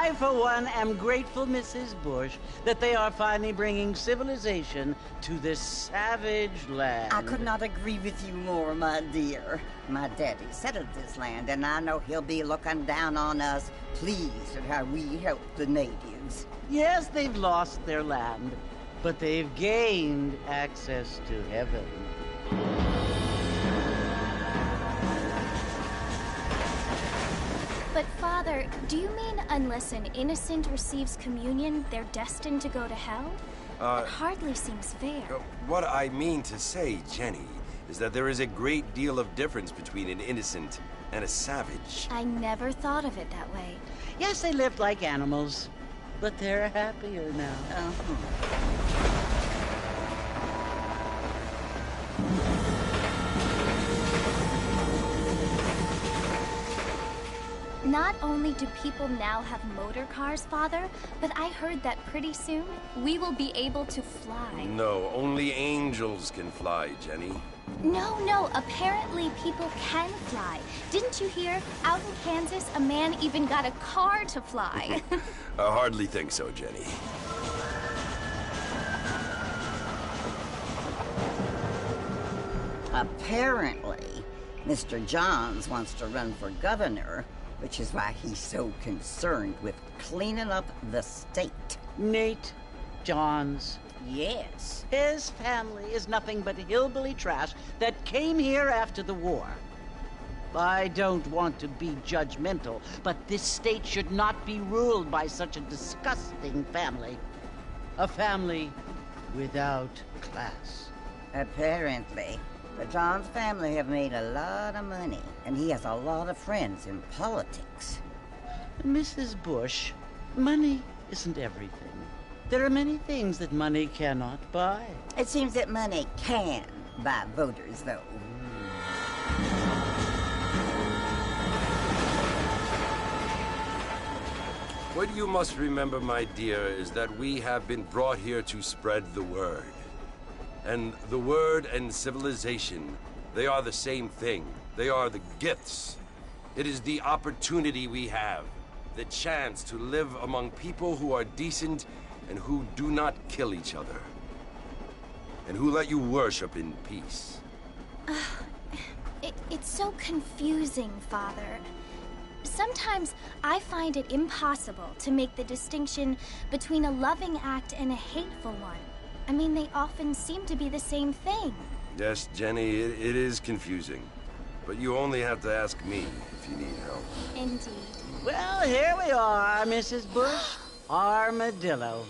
I, for one, am grateful, Mrs. Bush, that they are finally bringing civilization to this savage land. I could not agree with you more, my dear. My daddy settled this land, and I know he'll be looking down on us, pleased at how we help the natives. Yes, they've lost their land, but they've gained access to heaven. But Father, do you mean unless an innocent receives communion, they're destined to go to hell? It hardly seems fair. What I mean to say, Jenny, is that there is a great deal of difference between an innocent and a savage. I never thought of it that way. Yes, they lived like animals, but they're happier now. Not only do people now have motor cars, Father, but I heard that pretty soon we will be able to fly. No, only angels can fly, Jenny. No, apparently people can fly. Didn't you hear? Out in Kansas, a man even got a car to fly. I hardly think so, Jenny. Apparently, Mr. Johns wants to run for governor, which is why he's so concerned with cleaning up the state. Nate Johns. Yes. His family is nothing but hillbilly trash that came here after the war. I don't want to be judgmental, but this state should not be ruled by such a disgusting family. A family without class. Apparently. The Johns family have made a lot of money, and he has a lot of friends in politics. Mrs. Bush, money isn't everything. There are many things that money cannot buy. It seems that money can buy voters, though. What you must remember, my dear, is that we have been brought here to spread the word. And the word and civilization, they are the same thing. They are the gifts. It is the opportunity we have, the chance to live among people who are decent and who do not kill each other, and who let you worship in peace. It's so confusing, Father. Sometimes I find it impossible to make the distinction between a loving act and a hateful one. I mean, they often seem to be the same thing. Yes, Jenny, it is confusing. But you only have to ask me if you need help. Indeed. Well, here we are, Mrs. Bush. Armadillo.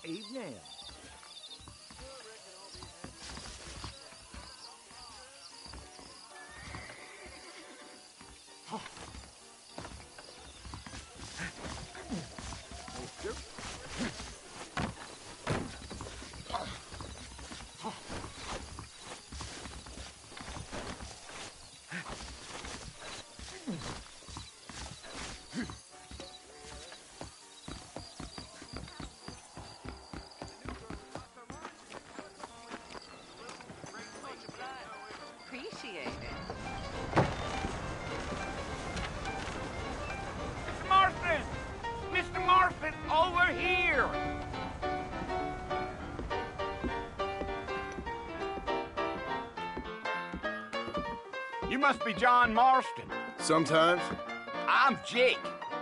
Evening. must be John Marston. Sometimes. I'm Jake.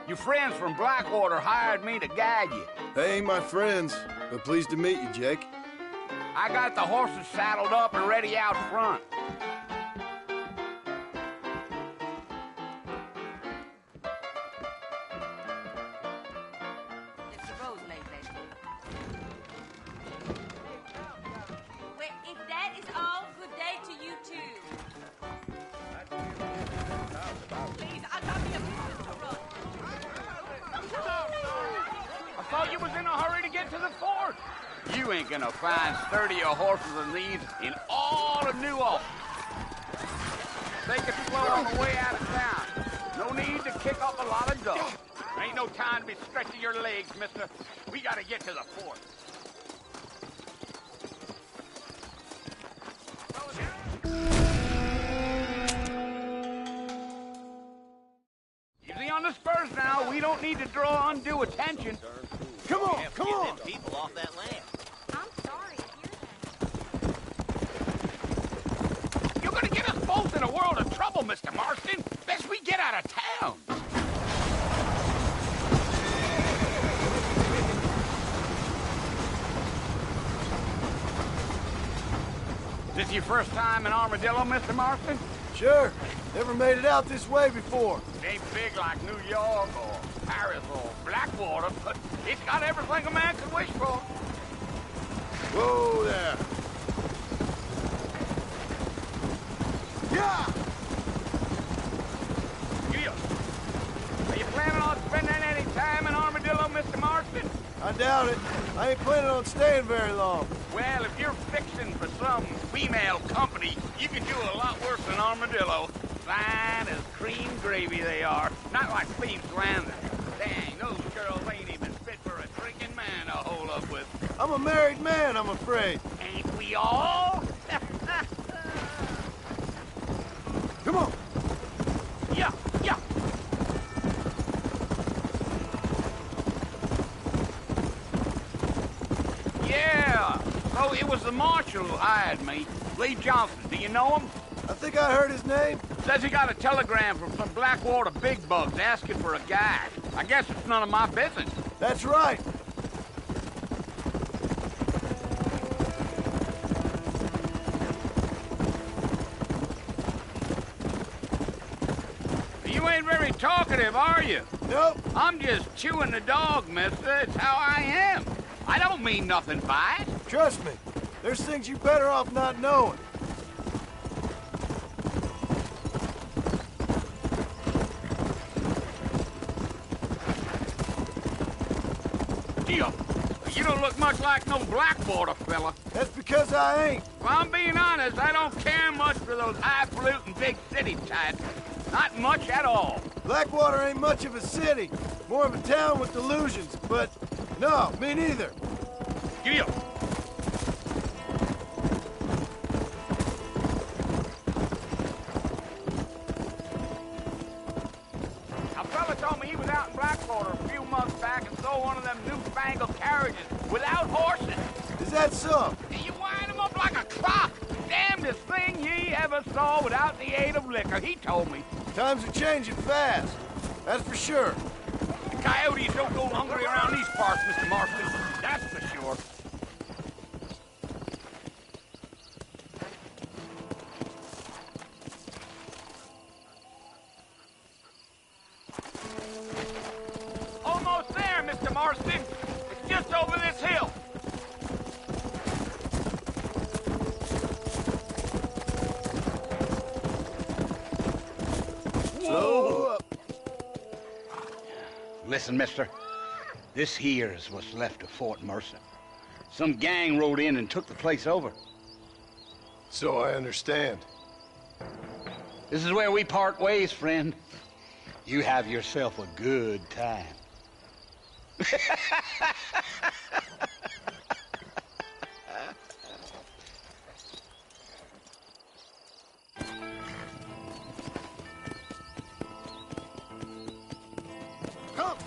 Your friends from Blackwater hired me to guide you. They ain't my friends, but pleased to meet you, Jake. I got the horses saddled up and ready out front. Well, if that is all, good day to you too. Please, I got me a business to run. I thought you was in a hurry to get to the fort. You ain't gonna find sturdier horses than these in all of New Ulm. Take it slow on the way out of town. No need to kick up a lot of dust. Ain't no time to be stretching your legs, mister. We gotta get to the fort. Easy on the spurs now. We don't need to draw undue attention. Come on, come on! People off that land. I'm sorry to hear that. You're gonna get us both in a world of trouble, Mr. Marston. Best we get out of town. This your first time in Armadillo, Mr. Marston? Sure. Never made it out this way before. It ain't big like New York or Paris or Blackwater, but it's got everything a man could wish for. Whoa there. Yeah! Yeah. Are you planning on spending any time in Armadillo, Mr. Marston? I doubt it. I ain't planning on staying very long. Well, if you're fixing for some female company, you can do a lot worse than Armadillo. Fine as cream gravy they are. Not like Thieves Landing. Dang, those girls ain't even fit for a drinking man to hold up with. I'm a married man, I'm afraid. Ain't we all? Come on. Yeah, yeah. Yeah. So it was the marshal who hired me. Lee Johnson. Do you know him? I think I heard his name. Says he got a telegram from some Blackwater big bugs asking for a guide. I guess it's none of my business. That's right. You ain't very talkative, are you? Nope. I'm just chewing the dog, mister. It's how I am. I don't mean nothing by it. Trust me. There's things you better off not knowing. You don't look much like no Blackwater fella. That's because I ain't. If I'm being honest, I don't care much for those highfalutin big city types. Not much at all. Blackwater ain't much of a city. More of a town with delusions, but no, me neither. Giddy up. A fella told me he was out in Blackwater a few months back and saw one of them newfangled carriages without horses. Is that so? And you wind them up like a clock. Damnedest thing ye ever saw without the aid of liquor, he told me. Times are changing fast. That's for sure. The coyotes don't go hungry around these parts, Mr. Marston. That's for sure. Almost there, Mr. Marston. It's just over this hill. Whoa! Listen, mister. This here is what's left of Fort Mercer. Some gang rode in and took the place over. So I understand. This is where we part ways, friend. You have yourself a good time. Come!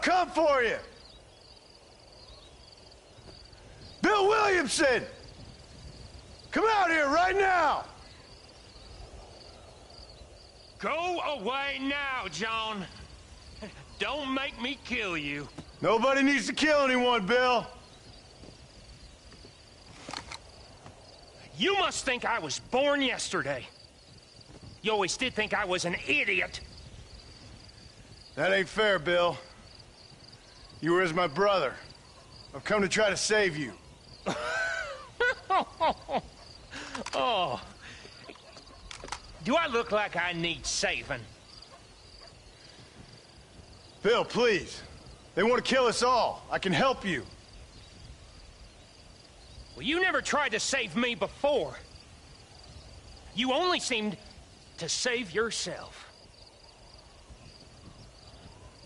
come for you! Bill Williamson! Come out here right now! Go away now, John. Don't make me kill you. Nobody needs to kill anyone, Bill. You must think I was born yesterday. You always did think I was an idiot. That ain't fair, Bill. You were as my brother. I've come to try to save you. Oh. Do I look like I need saving? Bill, please. They want to kill us all. I can help you. Well, you never tried to save me before. You only seemed to save yourself.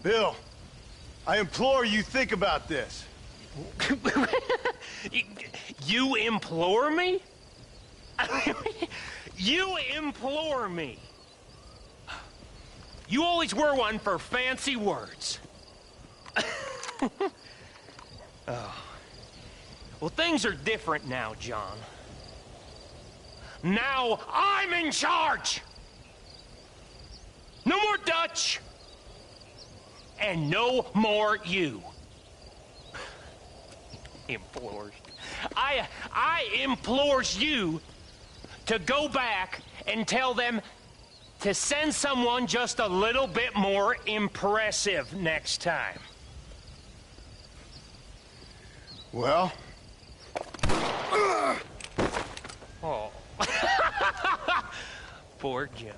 Bill, I implore you think about this. You implore me? You implore me. You always were one for fancy words. Oh. Well, things are different now, John. Now I'm in charge! No more Dutch! And no more you. Implores. I implores you to go back and tell them to send someone just a little bit more impressive next time. Well? Oh. Poor John.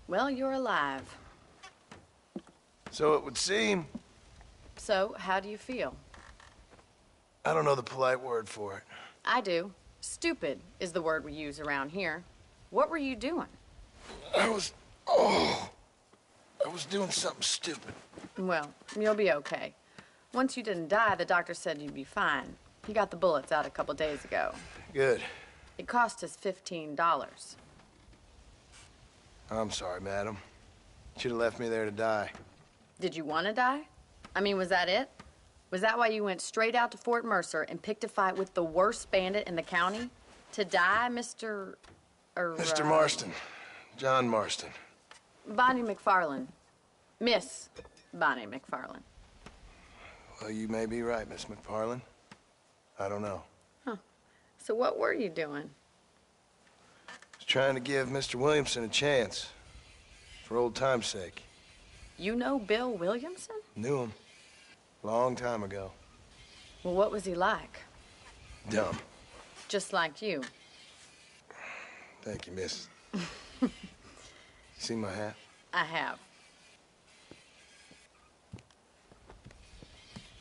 Well, you're alive. So it would seem. So, how do you feel? I don't know the polite word for it. I do. Stupid is the word we use around here. What were you doing? I was doing something stupid. Well, you'll be okay. Once you didn't die, the doctor said you'd be fine. He got the bullets out a couple days ago. Good. It cost us $15. I'm sorry, madam. Should have left me there to die. Did you want to die? I mean, was that it? Was that why you went straight out to Fort Mercer and picked a fight with the worst bandit in the county? To die, Mr. Mr. Marston. John Marston. Bonnie McFarland. Miss Bonnie McFarland. Well, you may be right, Miss McFarland. I don't know. Huh. So what were you doing? I was trying to give Mr. Williamson a chance. For old time's sake. You know Bill Williamson? Knew him. Long time ago. Well, what was he like? Dumb. Just like you. Thank you, miss. You see my hat? I have.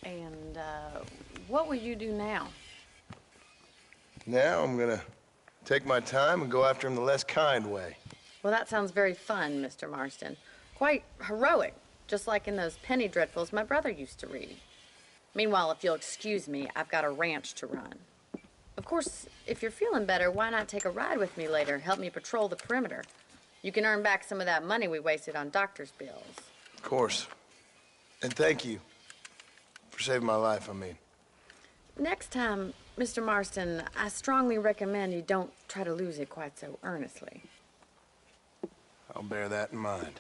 And, what will you do now? Now I'm gonna take my time and go after him the less kind way. Well, that sounds very fun, Mr. Marston. Quite heroic, just like in those penny dreadfuls my brother used to read. Meanwhile, if you'll excuse me, I've got a ranch to run. Of course, if you're feeling better, why not take a ride with me later? Help me patrol the perimeter. You can earn back some of that money we wasted on doctor's bills. Of course. And thank you for saving my life, I mean. Next time, Mr. Marston, I strongly recommend you don't try to lose it quite so earnestly. I'll bear that in mind.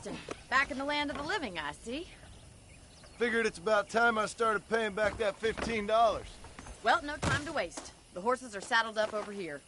Marston. Back in the land of the living, I see. Figured it's about time I started paying back that $15. Well, no time to waste. The horses are saddled up over here.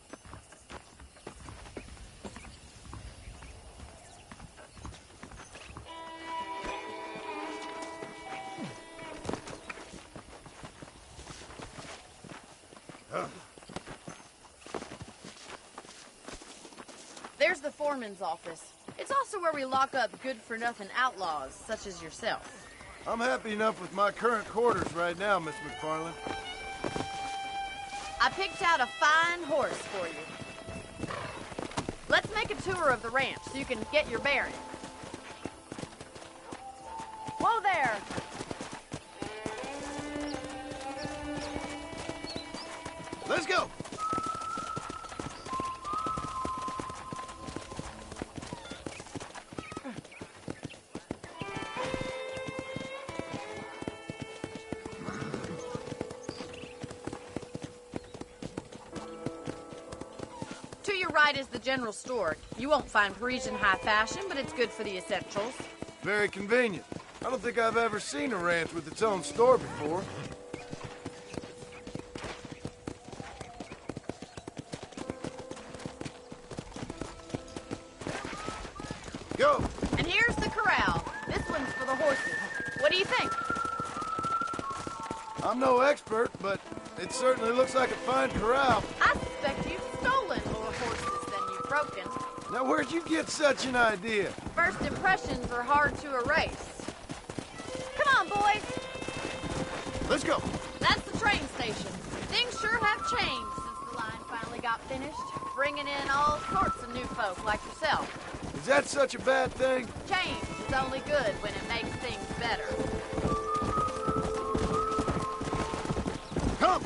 There's the foreman's office. It's also where we lock up good-for-nothing outlaws, such as yourself. I'm happy enough with my current quarters right now, Miss McFarland. I picked out a fine horse for you. Let's make a tour of the ranch so you can get your bearings. Whoa there! Let's go! To your right is the general store. You won't find Parisian high fashion, but it's good for the essentials. Very convenient. I don't think I've ever seen a ranch with its own store before. Go! And here's the corral. This one's for the horses. What do you think? I'm no expert, but it certainly looks like a fine corral. I suspect you've stolen more horses than you've broken. Now, where'd you get such an idea? First impressions are hard to erase. Come on, boys. Let's go. That's the train station. Things sure have changed since the line finally got finished, bringing in all sorts of new folk like yourself. Is that such a bad thing? Change is only good when it makes things better. Come!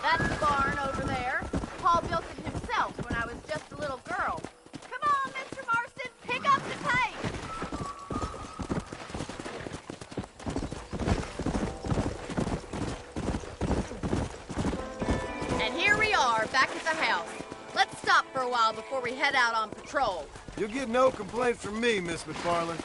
That's the barn over there. Paul built it himself when I was just a little girl. Come on, Mr. Marston, pick up the pace! And here we are, back at the house. Let's stop for a while before we head out on patrol. You'll get no complaints from me, Miss McFarland.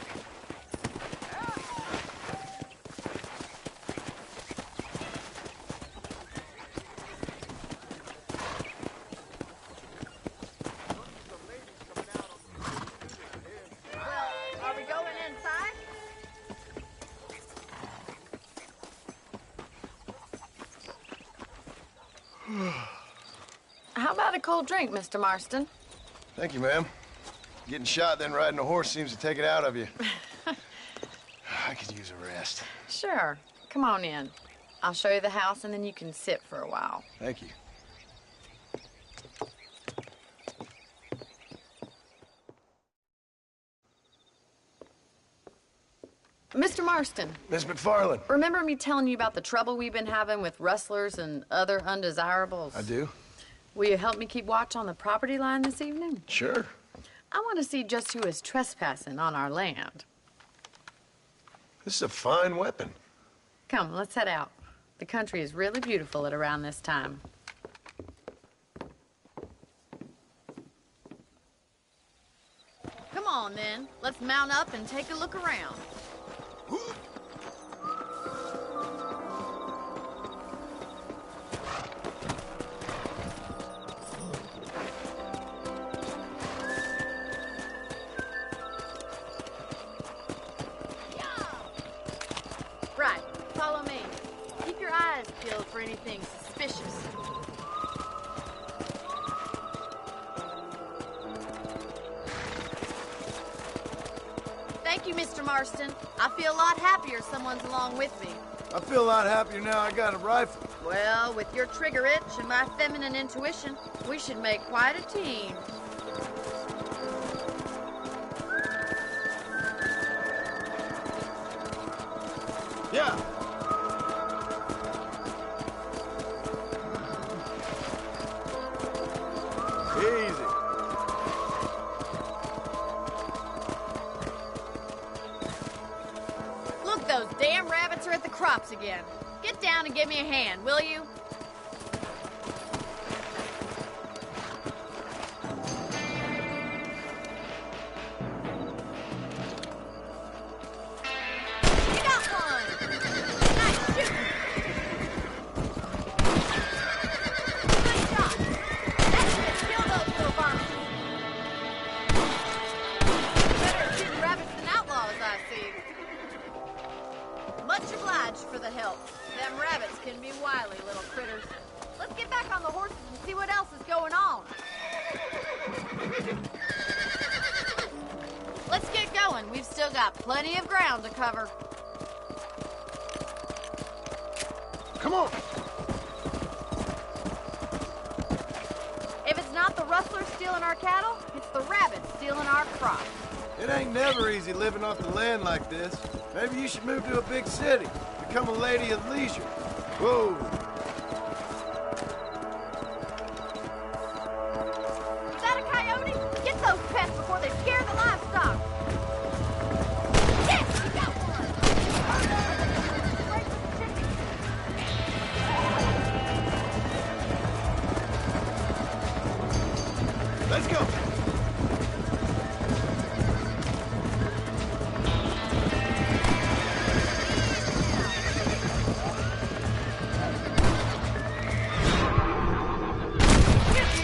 Well, are we going inside? How about a cold drink, Mr. Marston? Thank you, ma'am. Getting shot, then riding a horse seems to take it out of you. I could use a rest. Sure. Come on in. I'll show you the house, and then you can sit for a while. Thank you. Mr. Marston, Miss McFarland. remember me telling you about the trouble we've been having with rustlers and other undesirables? I do. Will you help me keep watch on the property line this evening? Sure. I want to see just who is trespassing on our land. This is a fine weapon. Come, let's head out. The country is really beautiful at around this time. Come on, then. Let's mount up and take a look around. Right, follow me. Keep your eyes peeled for anything suspicious. Thank you, Mr. Marston. I feel a lot happier someone's along with me. I feel a lot happier now I got a rifle. Well, with your trigger itch and my feminine intuition, we should make quite a team. Yeah. Easy. Look, those damn rabbits are at the crops again. Get down and give me a hand, will you? You got one! Nice shooting! Good shot! That's it! Kill those little varmints! Better at shooting rabbits than outlaws, I see. Much obliged for the help. Them rabbits can be wily little critters. Let's get back on the horses and see what else is going on. Let's get going. We've still got plenty of ground to cover. Come on! If it's not the rustlers stealing our cattle, it's the rabbits stealing our crops. It ain't never easy living off the land like this. Maybe you should move to a big city. Become a lady of leisure. Whoa! Is that a coyote? Get those pests before they scare the livestock. Yes, you got one! Let's go!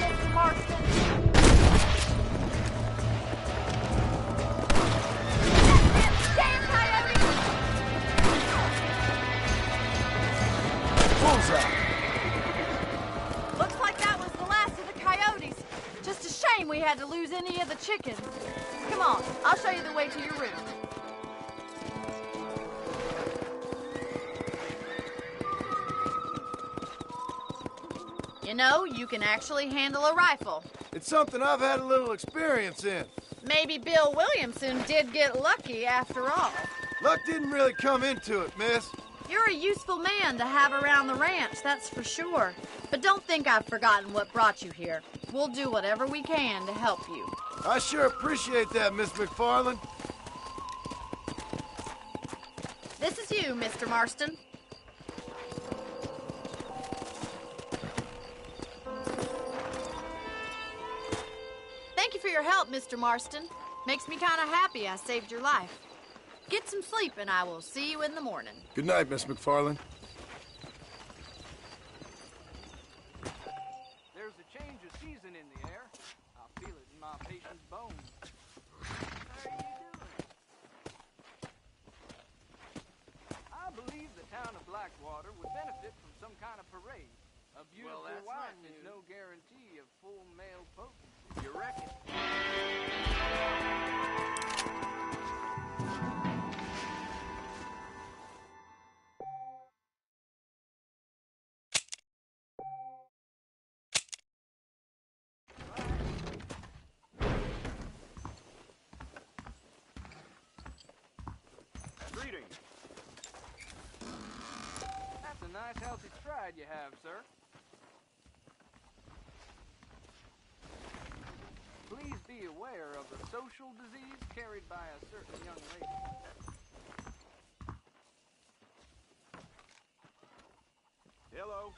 Mr. Marston. Damn coyote! Bullseye! Looks like that was the last of the coyotes. Just a shame we had to lose any of the chickens. Come on, I'll show you the way to your room. You know, you can actually handle a rifle. It's something I've had a little experience in. Maybe Bill Williamson did get lucky after all. Luck didn't really come into it, miss. You're a useful man to have around the ranch, that's for sure. But don't think I've forgotten what brought you here. We'll do whatever we can to help you. I sure appreciate that, Miss McFarland. This is you, Mr. Marston. Thank you for your help, Mr. Marston. Makes me kind of happy I saved your life. Get some sleep, and I will see you in the morning. Good night, Miss McFarland. There's a change of season in the air. I feel it in my patient's bones. How are you doing? I believe the town of Blackwater would benefit from some kind of parade. A beautiful wife is no guarantee of full male potency. You reckon? Greetings. That's a nice healthy stride you have, sir. Please be aware of the social disease carried by a certain young lady. Hello.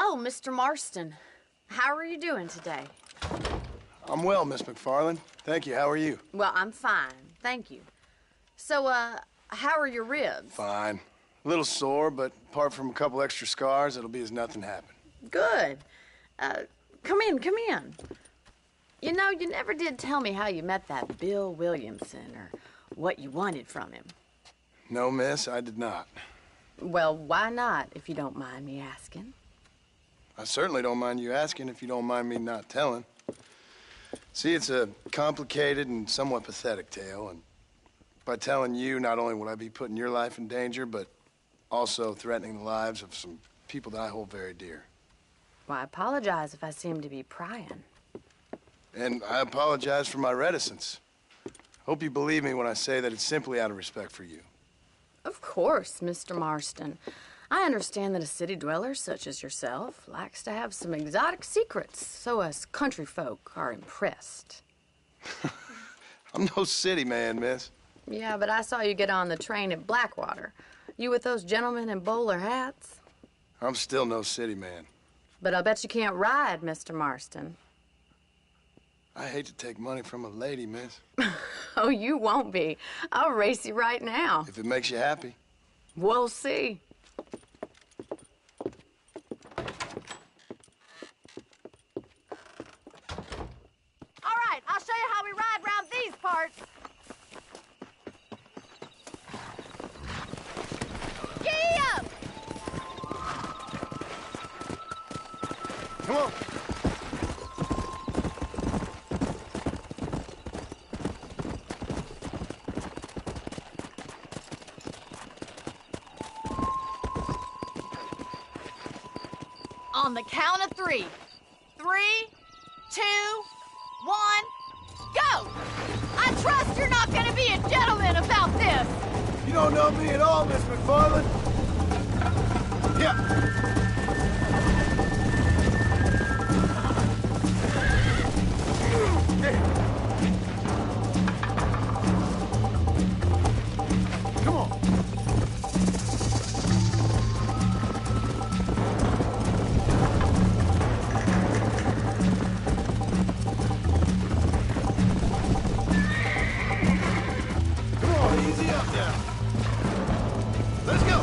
Oh, Mr. Marston. How are you doing today? I'm well, Miss McFarland. Thank you. How are you? Well, I'm fine. Thank you. So, how are your ribs? Fine. A little sore, but apart from a couple extra scars, it'll be as nothing happened. Good. Come in, come in. You know, you never did tell me how you met that Bill Williamson or what you wanted from him. No, miss, I did not. Well, why not, if you don't mind me asking? I certainly don't mind you asking if you don't mind me not telling. See, it's a complicated and somewhat pathetic tale, and by telling you, not only would I be putting your life in danger, but also threatening the lives of some people that I hold very dear. Well, I apologize if I seem to be prying. And I apologize for my reticence. Hope you believe me when I say that it's simply out of respect for you. Of course, Mr. Marston. I understand that a city dweller such as yourself likes to have some exotic secrets, so us country folk are impressed. I'm no city man, miss. Yeah, but I saw you get on the train at Blackwater. You with those gentlemen in bowler hats? I'm still no city man. But I'll bet you can't ride, Mr. Marston. I hate to take money from a lady, miss. Oh, you won't be. I'll race you right now. If it makes you happy. We'll see. All right, I'll show you how we ride round these parts. Giddy up! Come on. On the count of 3. 3, 2, 1, go! I trust you're not gonna be a gentleman about this. You don't know me at all, Miss McFarland. Yeah. Come on. Easy up now. Let's go.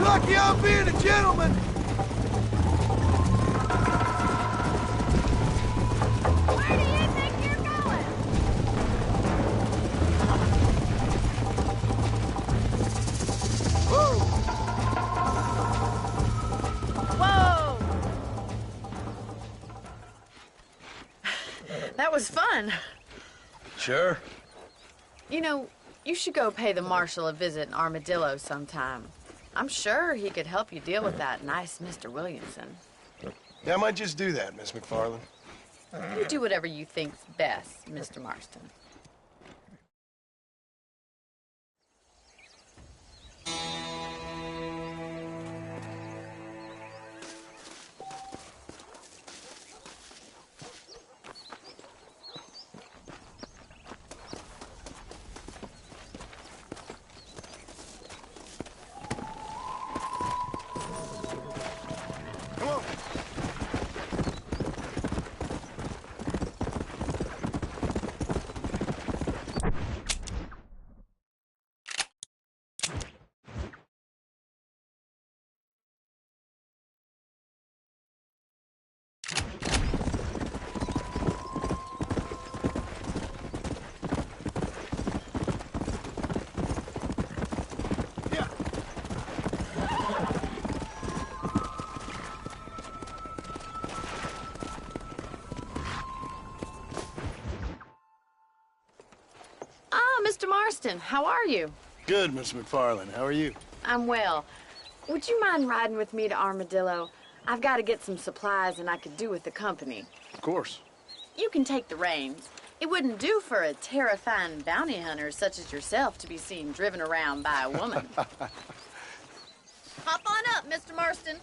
Lucky I'm being a gentleman. Where do you think you're going? Whoa! Whoa! was fun. Sure. You know, you should go pay the Marshal a visit in Armadillo sometime. I'm sure he could help you deal with that nice Mr. Williamson. Yeah, I might just do that, Miss McFarland. You do whatever you think's best, Mr. Marston. Come on. Mr. Marston, how are you? Good, Miss McFarland. How are you? I'm well. Would you mind riding with me to Armadillo? I've got to get some supplies and I could do with the company. Of course. You can take the reins. It wouldn't do for a terrifying bounty hunter such as yourself to be seen driven around by a woman. Hop on up, Mr. Marston.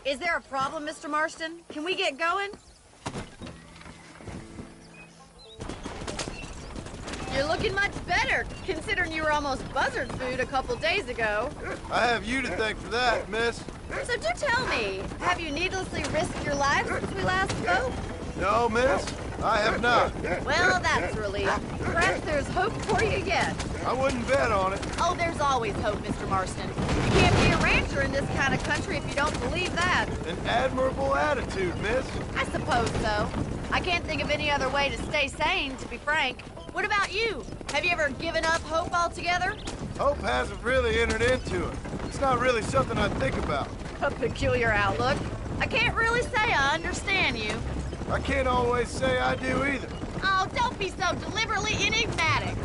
Is there a problem, Mr. Marston? Can we get going? You're looking much better, considering you were almost buzzard food a couple days ago. I have you to thank for that, miss. So do tell me, have you needlessly risked your life since we last spoke? No, miss. I have not. Well, that's a relief. Perhaps there's hope for you yet. I wouldn't bet on it. Oh, there's always hope, Mr. Marston. You can't be a rancher in this kind of country if you don't believe that. An admirable attitude, miss. I suppose so. I can't think of any other way to stay sane, to be frank. What about you? Have you ever given up hope altogether? Hope hasn't really entered into it. It's not really something I think about. A peculiar outlook. I can't really say I understand you. I can't always say I do either. Oh, don't be so deliberately enigmatic.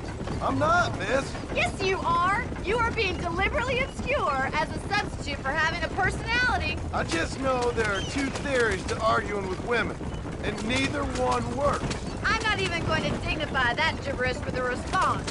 I'm not, miss. Yes, you are. You are being deliberately obscure as a substitute for having a personality. I just know there are two theories to arguing with women, and neither one works. I'm not even going to dignify that gibberish with a response.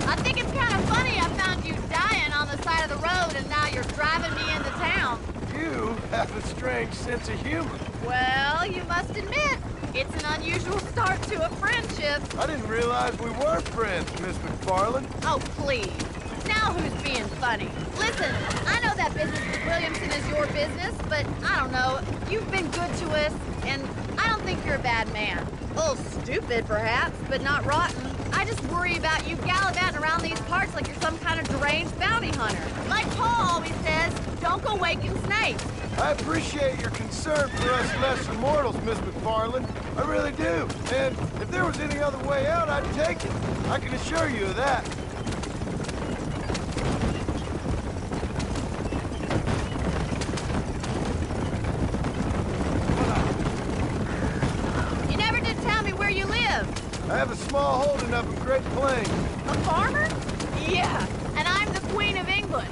I think it's kind of funny I found you dying on the side of the road and now you're driving me into town. You have a strange sense of humor. Well, you must admit, it's an unusual start to a friendship. I didn't realize we were friends, Miss McFarland. Oh, please. Now who's being funny? Listen, I know that business with Williamson is your business, but I don't know. You've been good to us, and I don't think you're a bad man. A little stupid, perhaps, but not rotten. I just worry about you gallivanting around these parts like you're some kind of deranged bounty hunter. Like Paul always says, don't go waking snakes. I appreciate your concern for us lesser mortals, Miss McFarland. I really do. And if there was any other way out, I'd take it. I can assure you of that. You never did tell me where you live. I have a small holding up in Great Plains. A farmer? Yeah, and I'm the Queen of England.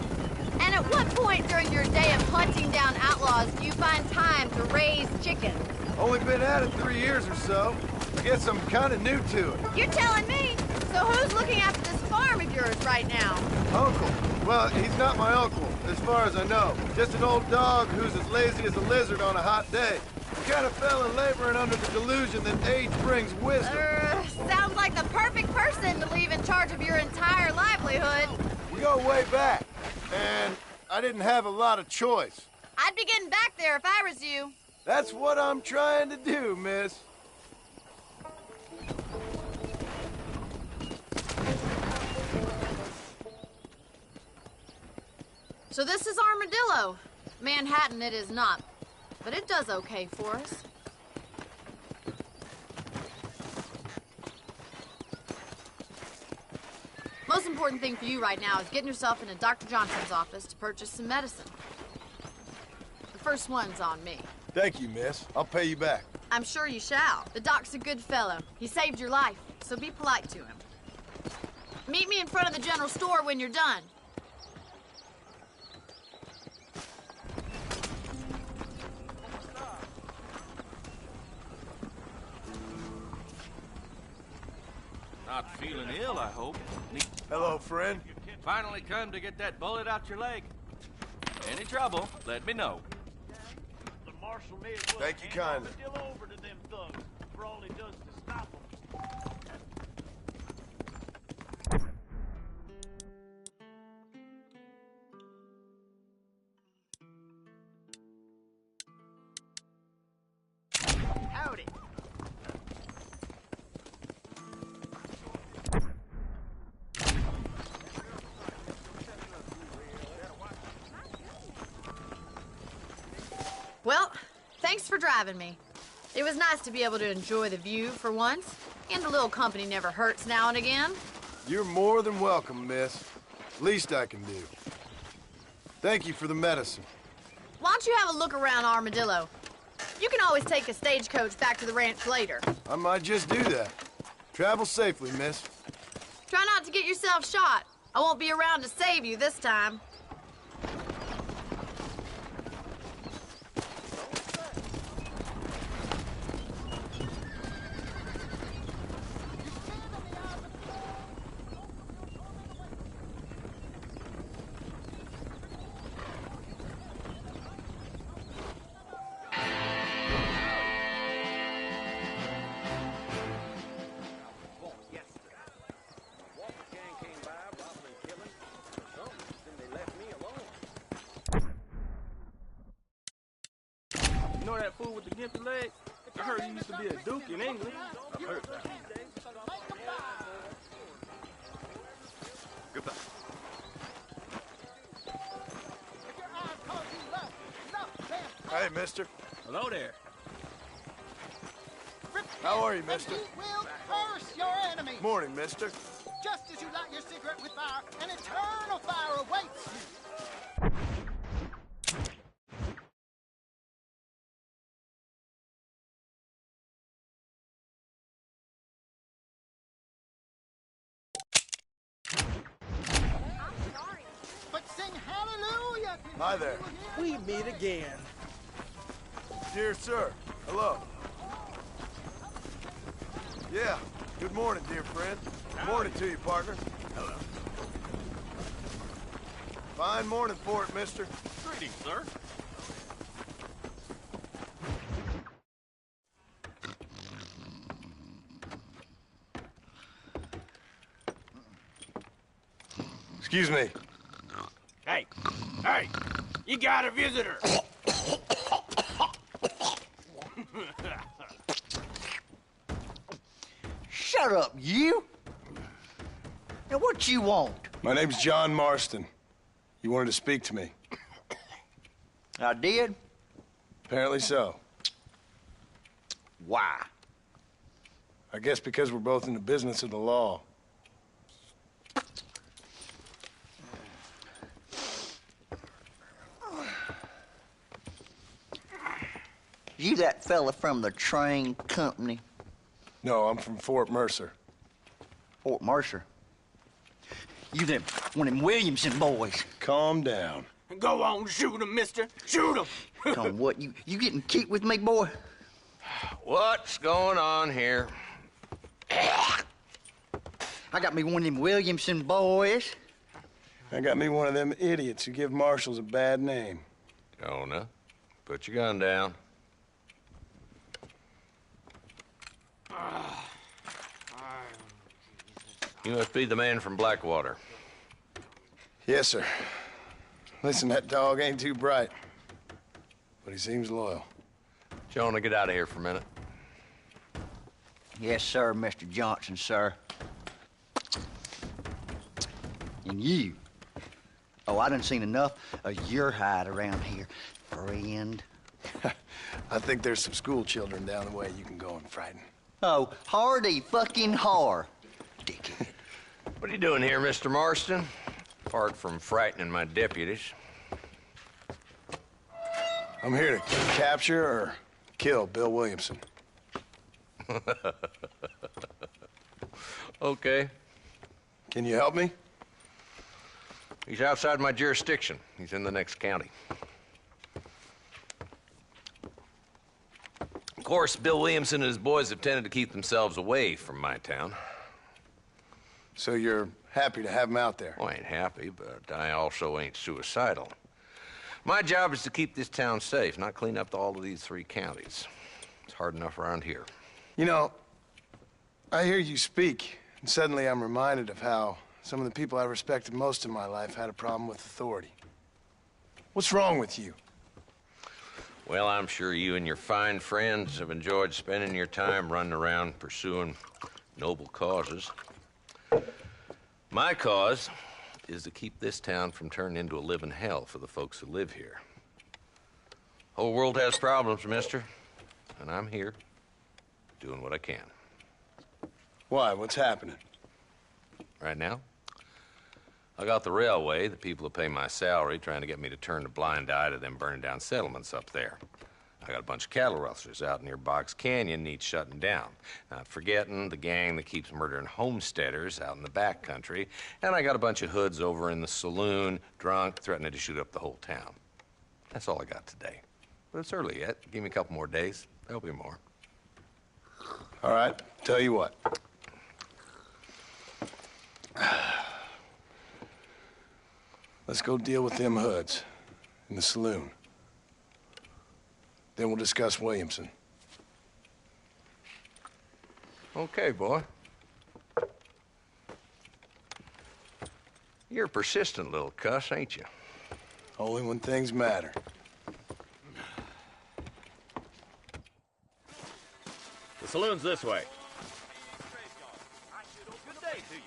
And at what point during your day of hunting down outlaws do you find time to raise chickens? Only been at it 3 years or so. I guess I'm kind of new to it. You're telling me? So who's looking after this farm of yours right now? Uncle. Well, he's not my uncle, as far as I know. Just an old dog who's as lazy as a lizard on a hot day. He kind of fell in laboring under the delusion that age brings wisdom. Sounds like the perfect person to leave in charge of your entire livelihood. We go way back, and I didn't have a lot of choice. I'd be getting back there if I was you. That's what I'm trying to do, miss. So this is Armadillo. Manhattan it is not, but it does okay for us. Most important thing for you right now is getting yourself into Dr. Johnson's office to purchase some medicine. The first one's on me. Thank you, miss. I'll pay you back. I'm sure you shall. The doc's a good fellow. He saved your life, so be polite to him. Meet me in front of the general store when you're done. Not feeling ill, I hope. Hello, friend. Finally come to get that bullet out your leg. Any trouble, let me know. The marshal may as well Thank you kindly. Armadillo over to them thugs for all he does to stop them. Howdy. Well, thanks for driving me. It was nice to be able to enjoy the view for once, and a little company never hurts now and again. You're more than welcome, miss. Least I can do. Thank you for the medicine. Why don't you have a look around Armadillo? You can always take a stagecoach back to the ranch later. I might just do that. Travel safely, miss. Try not to get yourself shot. I won't be around to save you this time. You know that fool with the gimpy leg? I heard he used to be a duke in England. I heard that. Goodbye. Hey, mister. Hello there. How are you, mister? And he will curse your enemy. Morning, mister. Just as you light your cigarette with fire, an eternal fire awaits you. But sing hallelujah. Hi there. We meet again. Dear sir. Hello. Yeah. Good morning, dear friend. Morning to you, partner. Hello. Fine morning for it, mister. Greetings, sir. Excuse me. Hey, hey, you got a visitor. Shut up, you! Now, what you want? My name's John Marston. You wanted to speak to me. I did? Apparently so. Why? I guess because we're both in the business of the law. You that fella from the train company? No, I'm from Fort Mercer. Fort Mercer? You them one of them Williamson boys? Calm down. Go on, shoot him, mister. Shoot him. Come, what, you getting kicked with me, boy? What's going on here? I got me one of them Williamson boys. I got me one of them idiots who give marshals a bad name. Jonah, put your gun down. You must be the man from Blackwater. Yes, sir. Listen, that dog ain't too bright, but he seems loyal. Jonah, get out of here for a minute. Yes, sir, Mr. Johnson, sir. And you, Oh, I done seen enough of your hide around here, friend. I think there's some school children down the way you can go and frighten. Oh, hardy fucking har. Dickhead. What are you doing here, Mr. Marston? Apart from frightening my deputies. I'm here to capture or kill Bill Williamson. Okay. Can you help me? He's outside my jurisdiction. He's in the next county. Of course, Bill Williamson and his boys have tended to keep themselves away from my town. So you're happy to have him out there? Well, I ain't happy, but I also ain't suicidal. My job is to keep this town safe, not clean up all of these 3 counties. It's hard enough around here. You know, I hear you speak, and suddenly I'm reminded of how some of the people I respected most in my life had a problem with authority. What's wrong with you? Well, I'm sure you and your fine friends have enjoyed spending your time running around pursuing noble causes. My cause is to keep this town from turning into a living hell for the folks who live here. Whole world has problems, mister, and I'm here doing what I can. Why? What's happening? Right now, I got the railway, the people who pay my salary, trying to get me to turn a blind eye to them burning down settlements up there. I got a bunch of cattle rustlers out near Box Canyon needs shutting down. Not forgetting the gang that keeps murdering homesteaders out in the back country. And I got a bunch of hoods over in the saloon, drunk, threatening to shoot up the whole town. That's all I got today. But it's early yet. Give me a couple more days. There'll be more. All right, tell you what. Let's go deal with them hoods in the saloon. Then we'll discuss Williamson. Okay, boy. You're a persistent little cuss, ain't you? Only when things matter. The saloon's this way. Good day to you.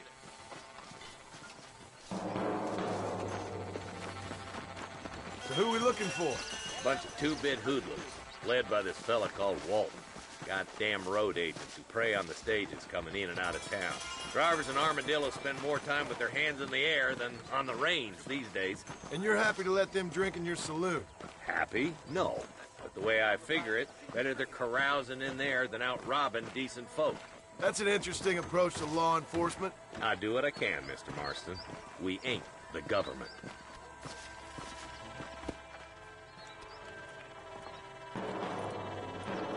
So who are we looking for? Bunch of two-bit hoodlums, led by this fella called Walton. Goddamn road agents who prey on the stages coming in and out of town. Drivers in Armadillo spend more time with their hands in the air than on the reins these days. And you're happy to let them drink in your saloon? Happy? No. But the way I figure it, better they're carousing in there than out robbing decent folk. That's an interesting approach to law enforcement. I do what I can, Mr. Marston. We ain't the government.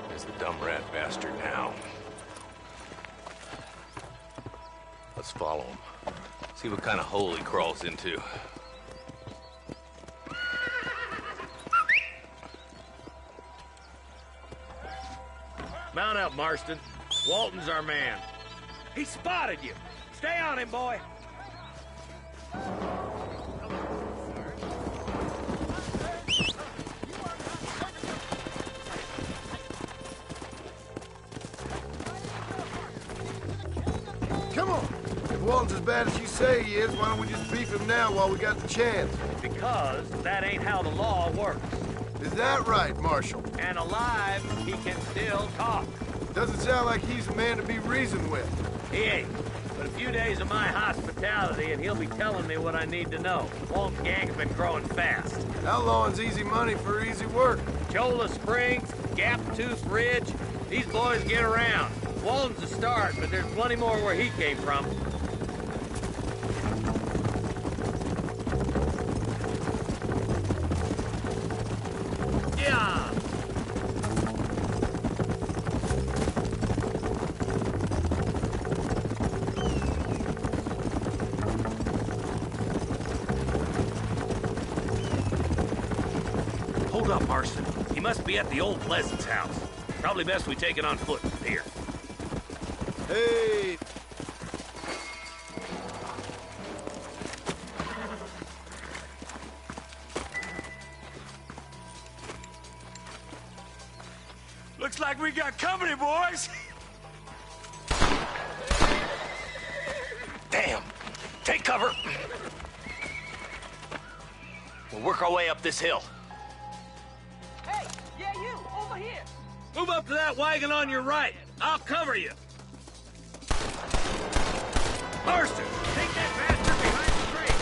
There's the dumb rat bastard now. Let's follow him. See what kind of hole he crawls into. Mount up, Marston. Walton's our man. He spotted you. Stay on him, boy. Come on. If Walton's as bad as you say he is, why don't we just beef him now while we got the chance? Because that ain't how the law works. Is that right, Marshal? And alive, he can still talk. Doesn't sound like he's a man to be reasoned with. He ain't. But a few days of my hospitality, and he'll be telling me what I need to know. Walton's gang's been growing fast. Outlawing's easy money for easy work. Cholla Springs, Gap Tooth Ridge, these boys get around. Walton's a start, but there's plenty more where he came from. Yeah! Hold up, Marston. He must be at the old Pleasance house. Probably best we take it on foot from here. Hey! Looks like we got company, boys. Damn! Take cover! We'll work our way up this hill. Hey, yeah, you, over here. Move up to that wagon on your right. I'll cover you. Marston, take that bastard behind the crate.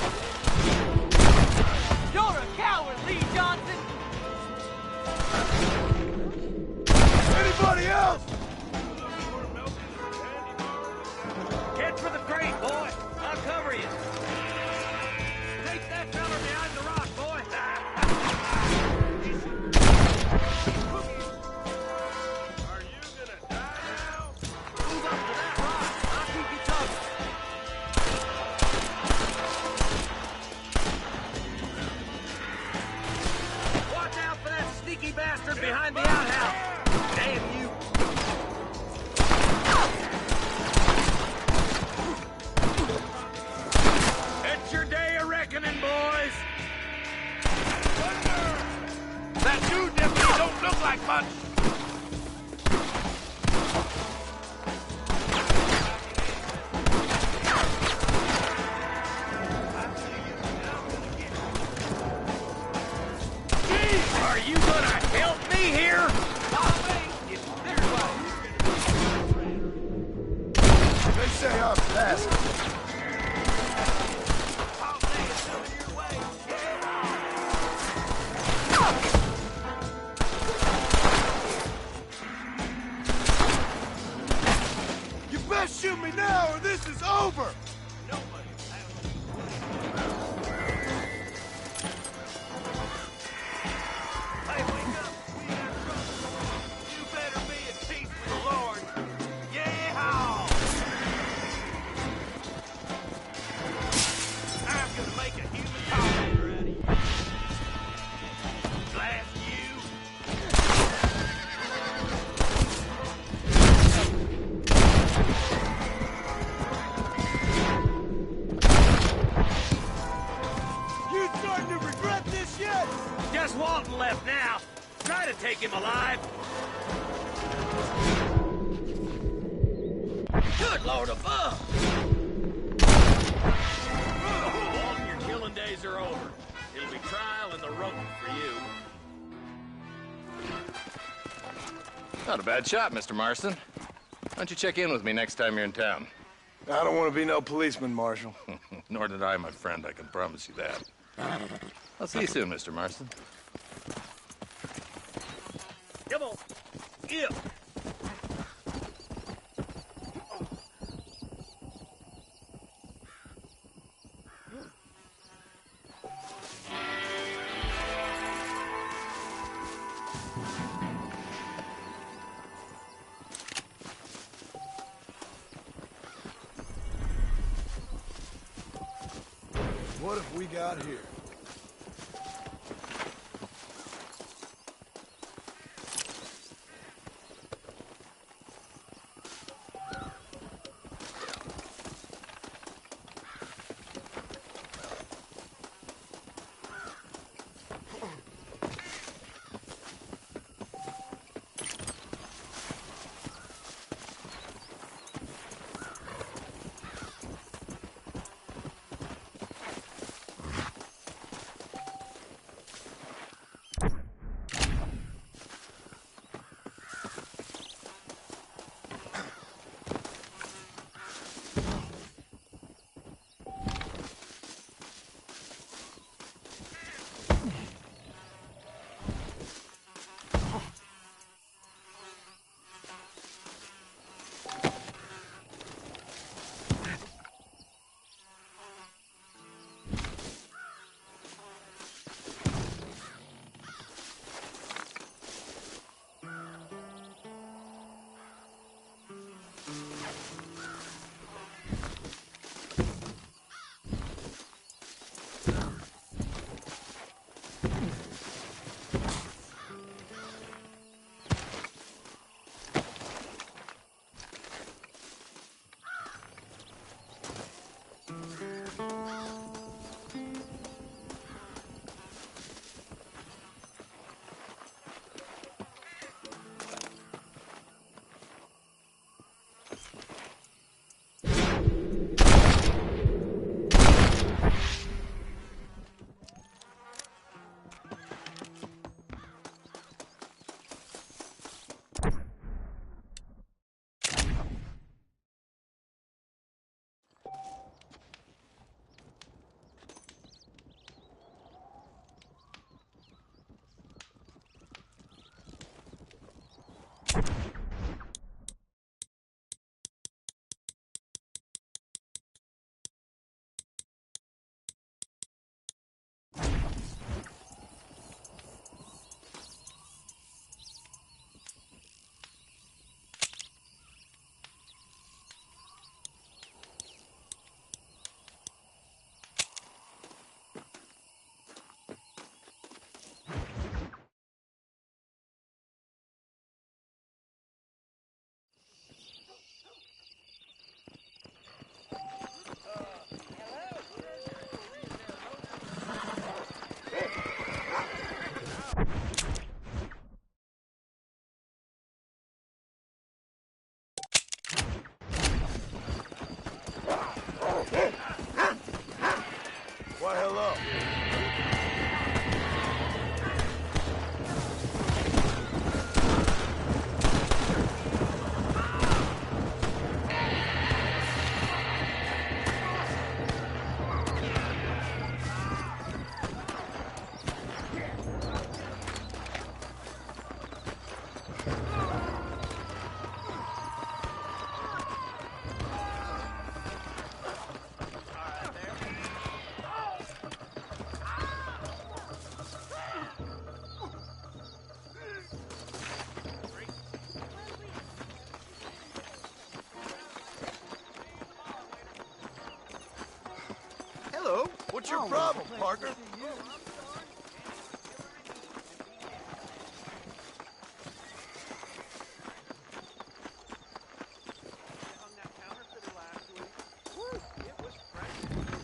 You're a coward, Lee Johnson. Anybody else? Head for the crate, boy. I'll cover you. Take that fella behind the rock, boy. Are you gonna die now? Move up to that rock. I'll keep you covered. Watch out for that sneaky bastard behind the outhouse. Damn you. It's your day of reckoning, boys. That dude definitely don't look like much. Are you gonna help me here? They say I'm fast. You best shoot me now or this is over! Hey, wake up. We got trouble. You better be at peace with the Lord. Yeah! I'm gonna make a human tormentor out of you. Blast you. You starting to regret this yet? Just Walton left now. Try to take him alive. Good Lord above! Walton, your killing days are over. It'll be trial and the rope for you. Not a bad shot, Mr. Marston. Why don't you check in with me next time you're in town? I don't want to be no policeman, Marshal. Nor did I, my friend. I can promise you that. I'll see you soon, Mr. Marston. Come on. Yeah. What have we got here? Why, hello. What's your problem, partner?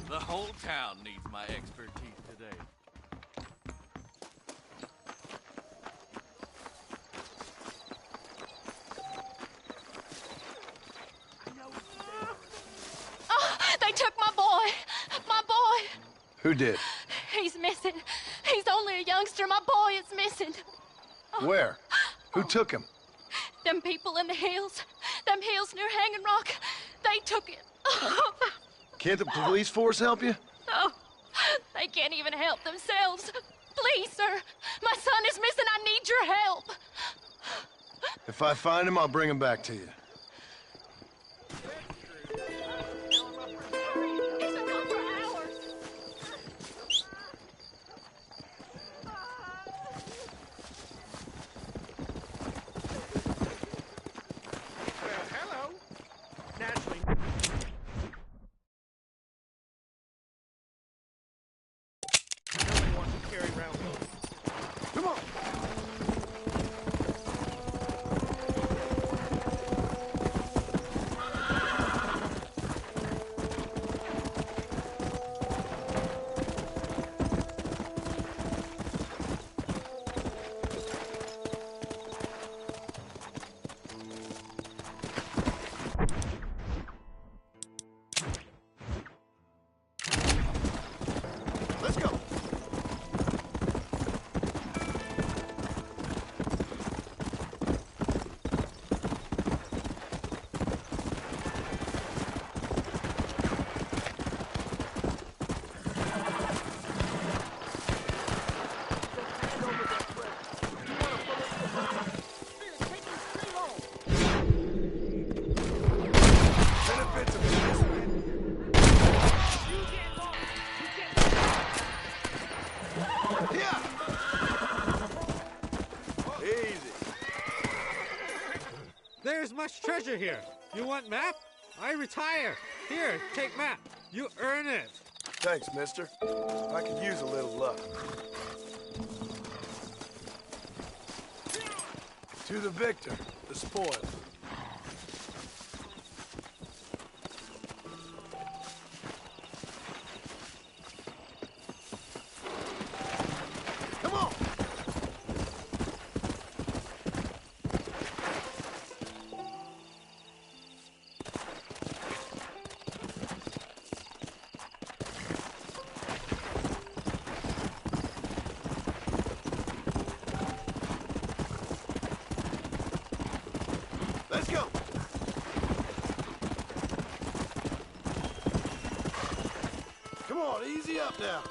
The whole town needs my expertise today. Oh, they took my boy. My boy. Who did? He's missing. He's only a youngster. My boy is missing. Oh. Where? Who took him? Them people in the hills. Them hills near Hanging Rock. They took it. Oh. Can't the police force help you? No. They can't even help themselves. Please, sir. My son is missing. I need your help. If I find him, I'll bring him back to you. There's much treasure here. You want map? I retire. Here, take map. You earn it. Thanks, mister. I could use a little luck. To the victor, the spoil. Come on! Let's go! Come on, easy up now.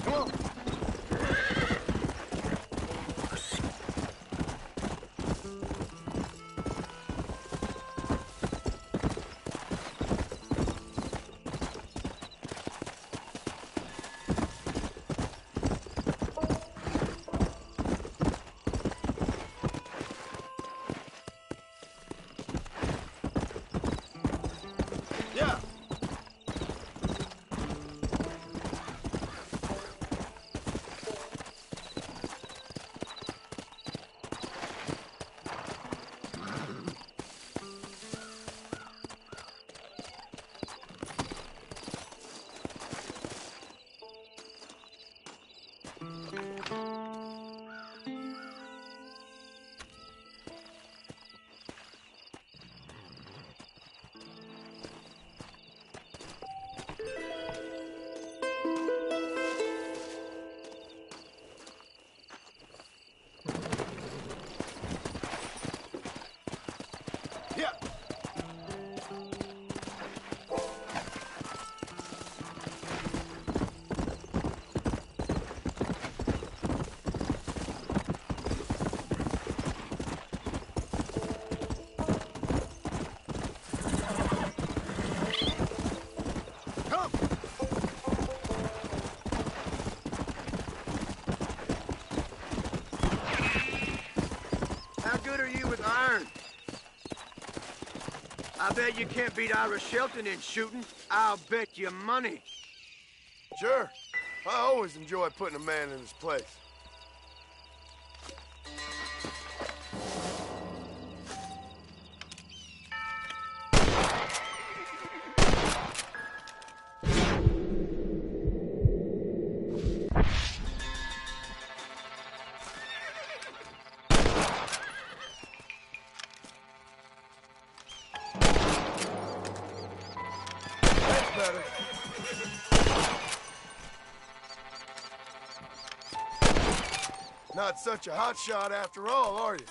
Come on. turn. I bet you can't beat Ira Shelton in shooting. I'll bet you money. Sure. I always enjoy putting a man in his place. Better. Not such a hot shot after all, are you?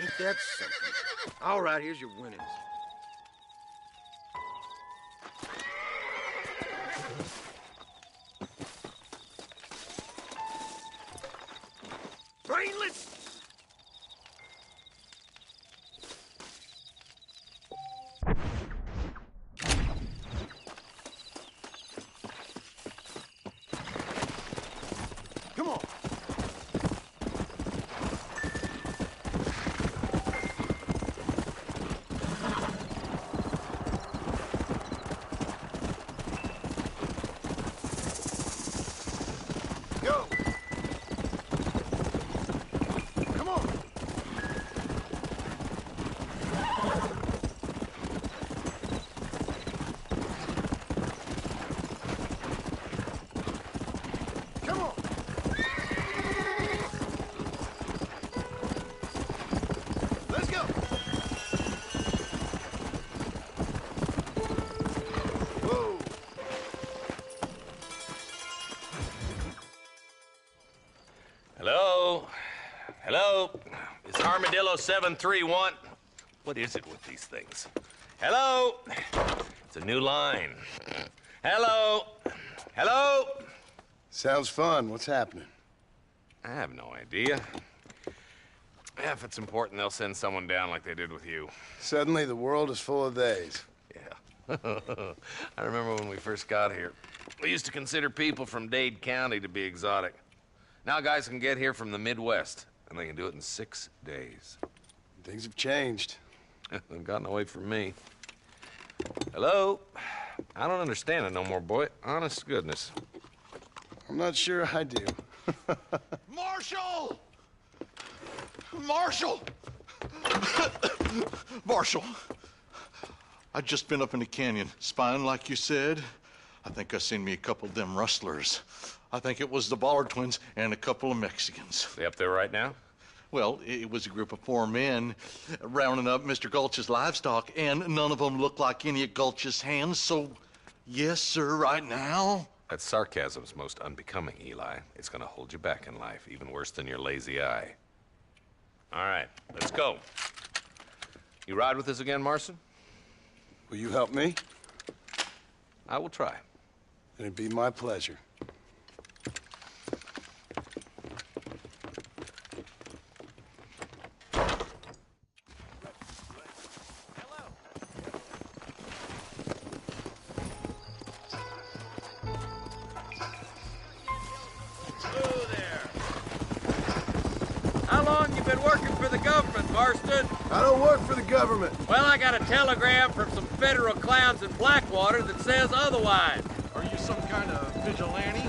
Ain't that something? All right, here's your winnings. Brainless! Come on. Go. Come on. Come on. Let's go. Whoa. Hello? Hello? Is Armadillo 731? What is it with these things? Hello? It's a new line. Hello? Hello? Sounds fun. What's happening? I have no idea. Yeah, if it's important, they'll send someone down like they did with you. Suddenly, the world is full of theys. Yeah. I remember when we first got here. We used to consider people from Dade County to be exotic. Now guys can get here from the Midwest, and they can do it in 6 days. Things have changed. They've gotten away from me. Hello? I don't understand it no more, boy. Honest to goodness. I'm not sure I do. Marshal! Marshal! Marshal! I'd just been up in the canyon, spying like you said. I think I seen me a couple of them rustlers. I think it was the Ballard twins and a couple of Mexicans. They up there right now? Well, it was a group of 4 men rounding up Mr. Gulch's livestock, and none of them looked like any of Gulch's hands, so yes, sir, right now. That sarcasm's most unbecoming, Eli. It's gonna hold you back in life, even worse than your lazy eye. All right, let's go. You ride with us again, Marston? Will you help me? I will try. It'd be my pleasure. How long you been working for the government, Marston? I don't work for the government. Well, I got a telegram from some federal clowns in Blackwater that says otherwise. Are you some kind of vigilante?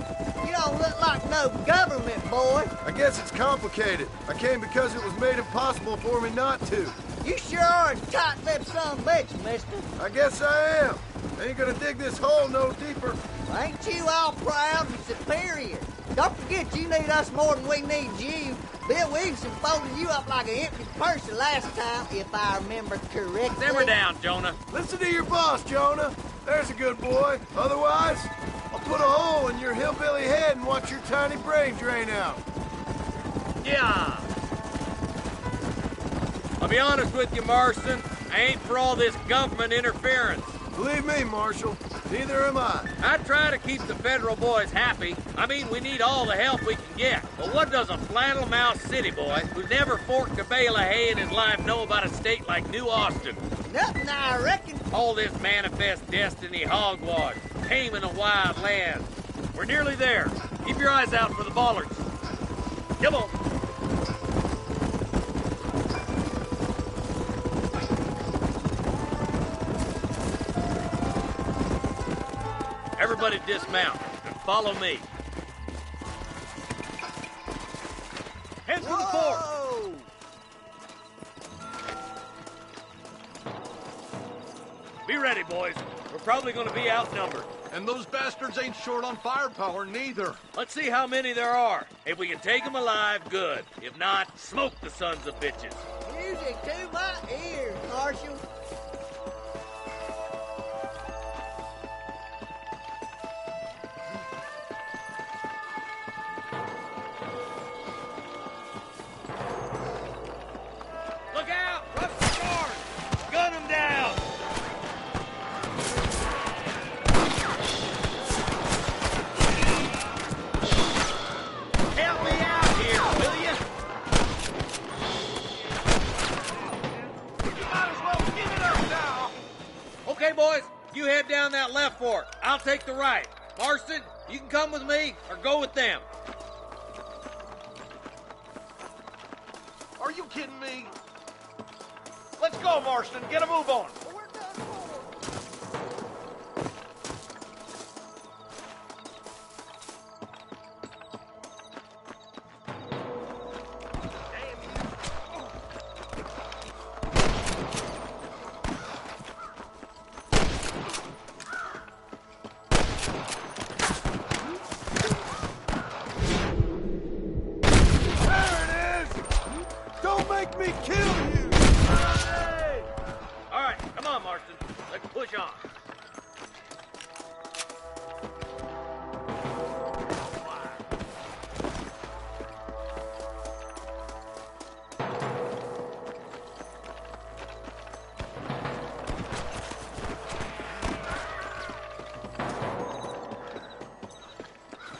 You don't look like no government, boy. I guess it's complicated. I came because it was made impossible for me not to. You sure are a tight-lipped son of a bitch, mister. I guess I am. I ain't gonna dig this hole no deeper. Well, ain't you all proud and superior? Don't forget you need us more than we need you. Bill Williamson folded you up like an empty purse the last time, if I remember correctly. Simmer down, Jonah. Listen to your boss, Jonah. There's a good boy. Otherwise, I'll put a hole in your hillbilly head and watch your tiny brain drain out. Yeah. I'll be honest with you, Marston. I ain't for all this government interference. Believe me, Marshal, neither am I. I try to keep the federal boys happy. I mean, we need all the help we can get. But what does a flannel-mouthed city boy who's never forked a bale of hay in his life know about a state like New Austin? Nothing, I reckon. All this manifest destiny hogwash, taming a wild land. We're nearly there. Keep your eyes out for the Ballards. Come on. Everybody dismount and follow me. Head for the fort. Be ready, boys. We're probably going to be outnumbered. And those bastards ain't short on firepower, neither. Let's see how many there are. If we can take them alive, good. If not, smoke the sons of bitches. Music to my ears, Marshal. Look out! Rush the guard! Gun them down! Help me out here, will you? You might as well give it up now. Okay, boys, you head down that left fork. I'll take the right. Marston, you can come with me or go with them. Are you kidding me? Let's go, Marston. Get a move on. Don't make me kill you! All right, come on, Marston. Let's push on.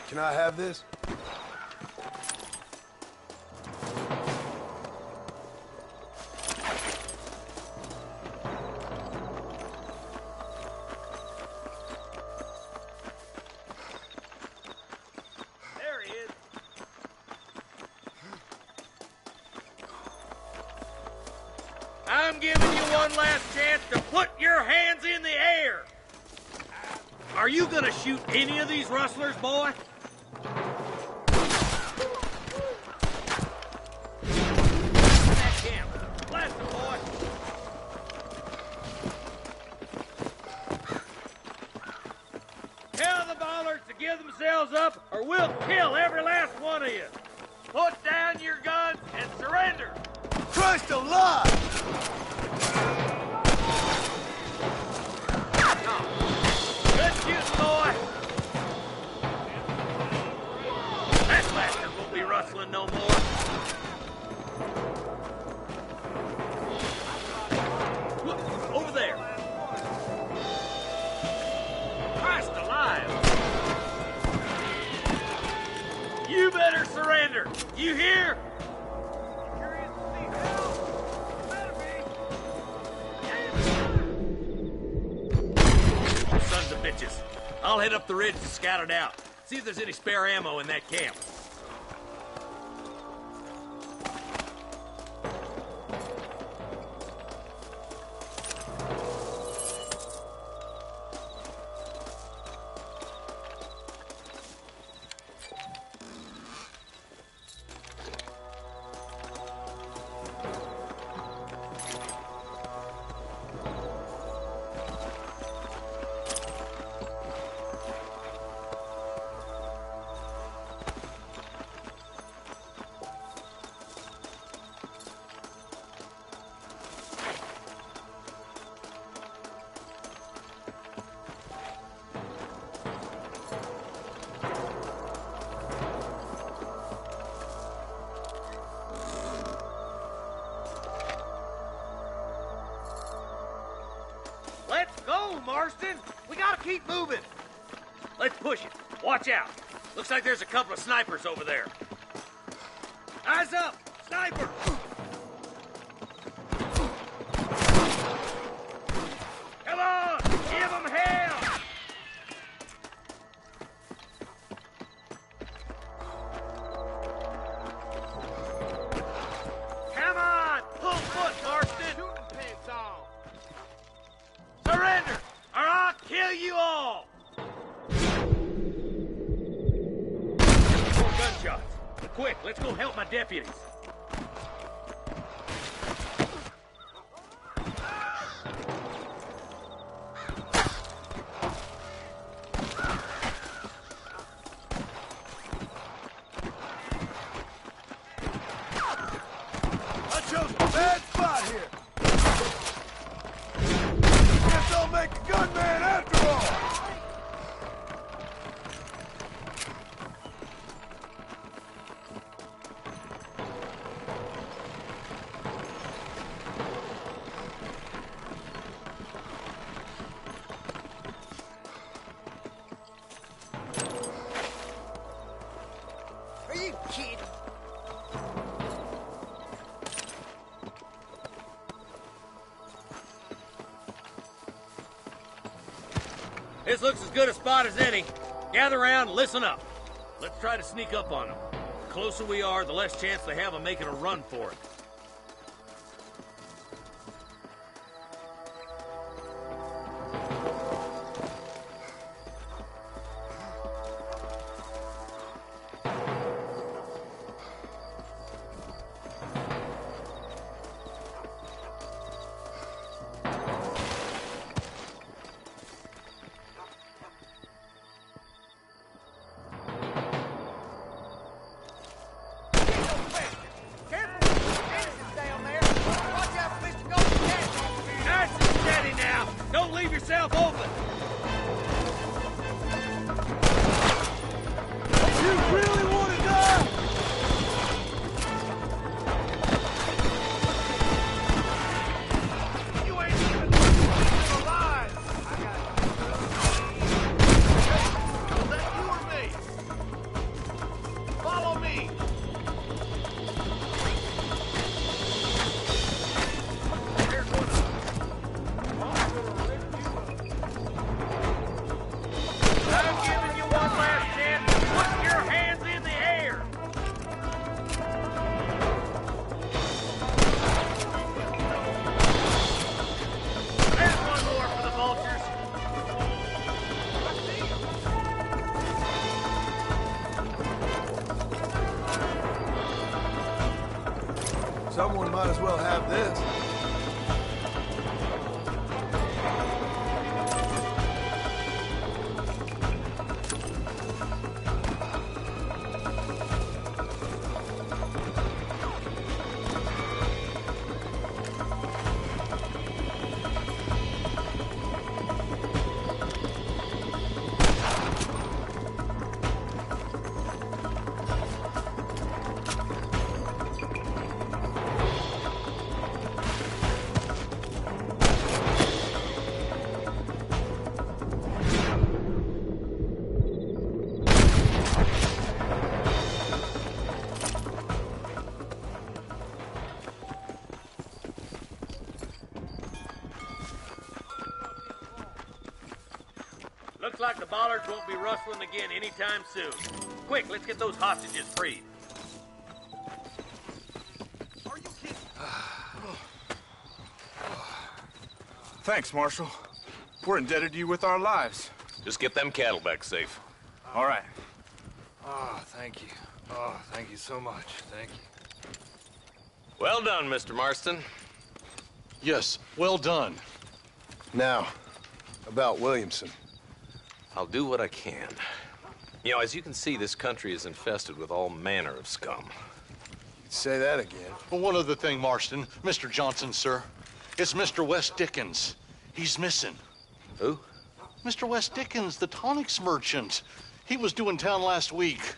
Can I have this? There he is. I'm giving you one last chance to put your hands in the air. Are you gonna shoot any of these rustlers, boy? That camp. Blast them, boy. Tell the ballers to give themselves up, or we'll kill every last one of you. Put down your guns and surrender. Christ alive! Good shooting, boy. That bastard won't be rustling no more. Look, over there. Christ alive. You better surrender. You hear? Sons of bitches. I'll head up the ridge to scout it out. See if there's any spare ammo in that camp. Let's go, Marston. We gotta keep moving. Let's push it. Watch out. Looks like there's a couple of snipers over there. Eyes up! Sniper! Come on! Give them hell! Come on! Pull foot, Marston! Shooting pants on! Surrender, or I'll kill you all! Quick, let's go help my deputies. I chose a bad spot here. Guess I'll make a gunman after all. Are you kidding? This looks as good a spot as any. Gather around and listen up. Let's try to sneak up on them. The closer we are, the less chance they have of making a run for it. Don't leave yourself open! You really want to die? You ain't even alive! Is that you or me? Follow me! I'm giving you one last chance to put your hands in the air! There's one more for the vultures. Someone might as well have this. Looks like the bollards won't be rustling again anytime soon. Quick, let's get those hostages freed. Thanks, Marshal. We're indebted to you with our lives. Just get them cattle back safe. All right. Oh, thank you. Oh, thank you so much. Thank you. Well done, Mr. Marston. Yes, well done. Now, about Williamson. I'll do what I can. You know, as you can see, this country is infested with all manner of scum. You'd say that again. Well, one other thing, Marston. Mr. Johnson, sir. It's Mr. Wes Dickens. He's missing. Who? Mr. Wes Dickens, the tonics merchant. He was due in town last week.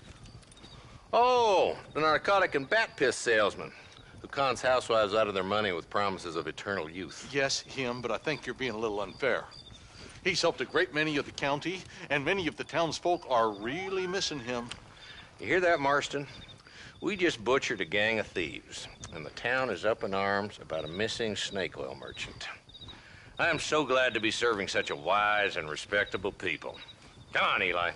Oh, the narcotic and bat piss salesman who cons housewives out of their money with promises of eternal youth. Yes, him, but I think you're being a little unfair. He's helped a great many of the county, and many of the townsfolk are really missing him. You hear that, Marston? We just butchered a gang of thieves, and the town is up in arms about a missing snake oil merchant. I am so glad to be serving such a wise and respectable people. Come on, Eli.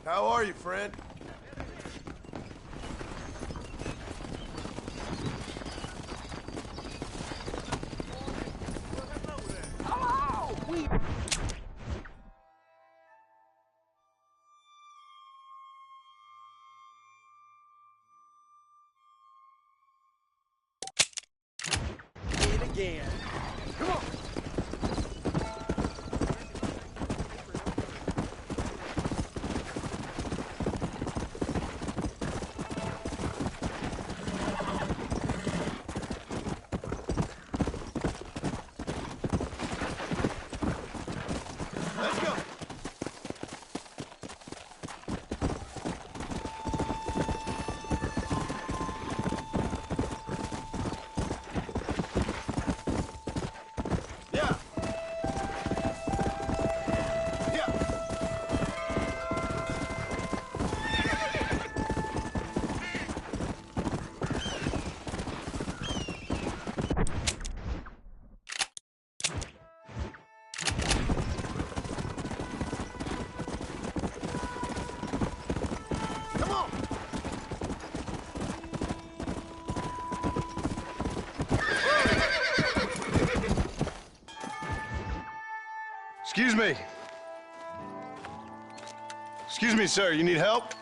How are you, friend? Again. Come on. Let's go. Yeah. Come on. Excuse me. Excuse me, sir. You need help?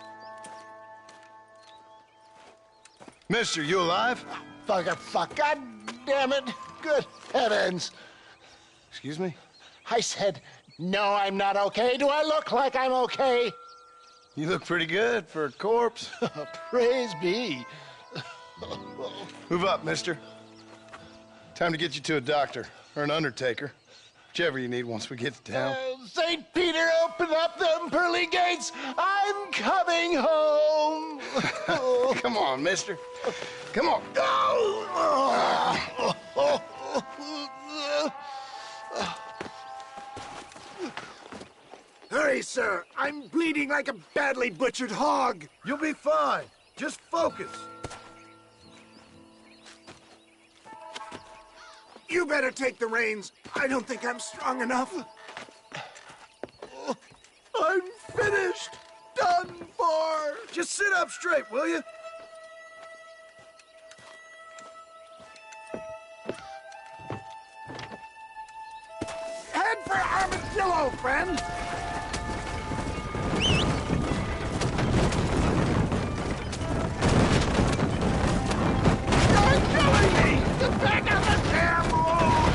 Mister, you alive? Fuck. God damn it. Good heavens. Excuse me? I said, no, I'm not okay. Do I look like I'm okay? You look pretty good for a corpse. Praise be. Move up, mister. Time to get you to a doctor or an undertaker. Whichever you need once we get to town. St. Peter, open up them pearly gates. I'm coming home. Come on, mister. Come on. Hurry, sir. I'm bleeding like a badly butchered hog. You'll be fine. Just focus. You better take the reins. I don't think I'm strong enough. I'm finished. Done for. Just sit up straight, will you? Head for Armadillo, friend. You're killing me! Get back on the damn road!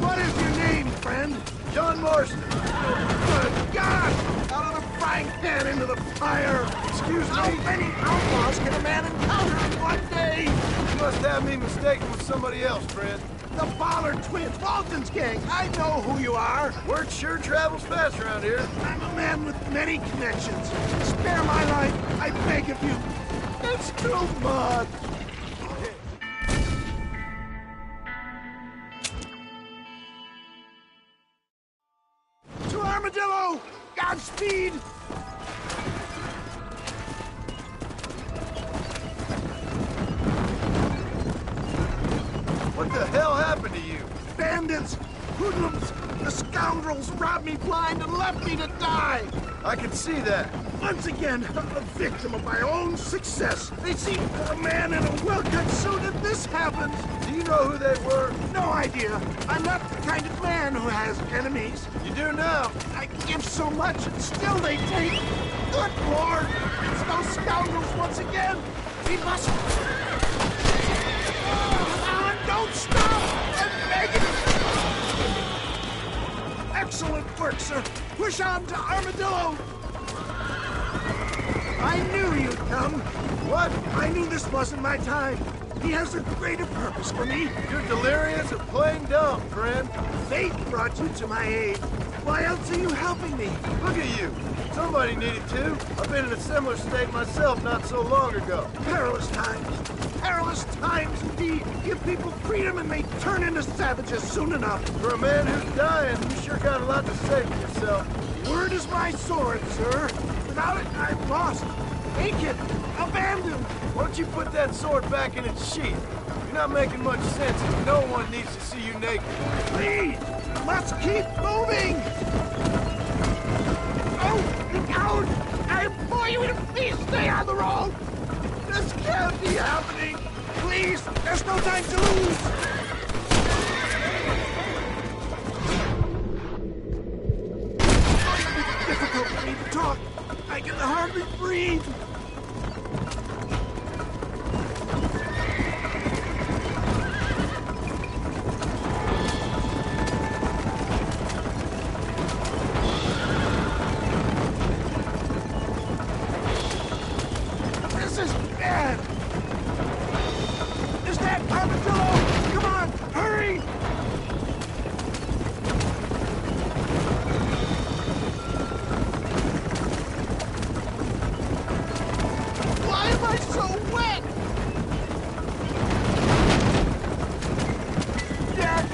What is your name, friend? John Marston. Good God! Out of the frying pan into the fire! Excuse me? How many outlaws can a man encounter in one day? You must have me mistaken with somebody else, friend. The Ballard twins, Walton's gang. I know who you are. Word sure travels fast around here. I'm a man with many connections. Spare my life, I beg of you. It's too much. To Armadillo! Godspeed! What the hell happened to you? Bandits! Hoodlums! The scoundrels robbed me blind and left me to die! I can see that. Once again, I'm a victim of my own success. They seem for a man in a well-cut suit and this happens. Do you know who they were? No idea. I'm not the kind of man who has enemies. You do now. I give so much and still they take. Good Lord! It's those scoundrels once again. We must... Don't stop! I'm begging! Excellent work, sir. Push on to Armadillo. I knew you'd come. What? I knew this wasn't my time. He has a greater purpose for me. You're delirious and playing dumb, friend. Fate brought you to my aid. Why else are you helping me? Look at you. Somebody needed to. I've been in a similar state myself not so long ago. Perilous times. Perilous times indeed. Give people freedom and they turn into savages soon enough. For a man who's dying, you sure got a lot to say for yourself. Word is my sword, sir. Without it, I'm lost. Naked. Abandoned. Why don't you put that sword back in its sheath? You're not making much sense and no one needs to see you naked. Please, let's keep moving! Oh, look out! I'm Boy, you please stay on the road! This can't be happening! Please, there's no time to lose! It's difficult for me to talk. I can hardly breathe. This is bad. Is that Armadillo? Come on, hurry! Why am I so wet? Dad,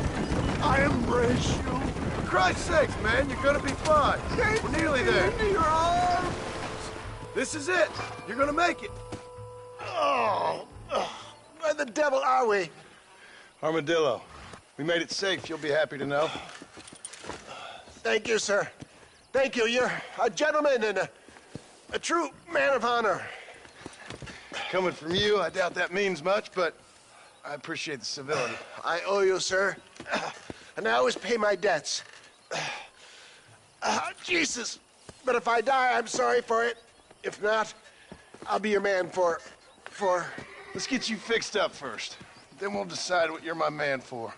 I embrace you. For Christ's sakes, man, you're gonna be fine. We're nearly there. Into your arms. This is it. You're gonna make it. Oh, where the devil are we? Armadillo, we made it safe. You'll be happy to know. Thank you, sir. Thank you. You're a gentleman and a true man of honor. Coming from you, I doubt that means much, but I appreciate the civility. I owe you, sir. And I always pay my debts. Jesus. But if I die, I'm sorry for it. If not, I'll be your man for... Let's get you fixed up first. Then we'll decide what you're my man for.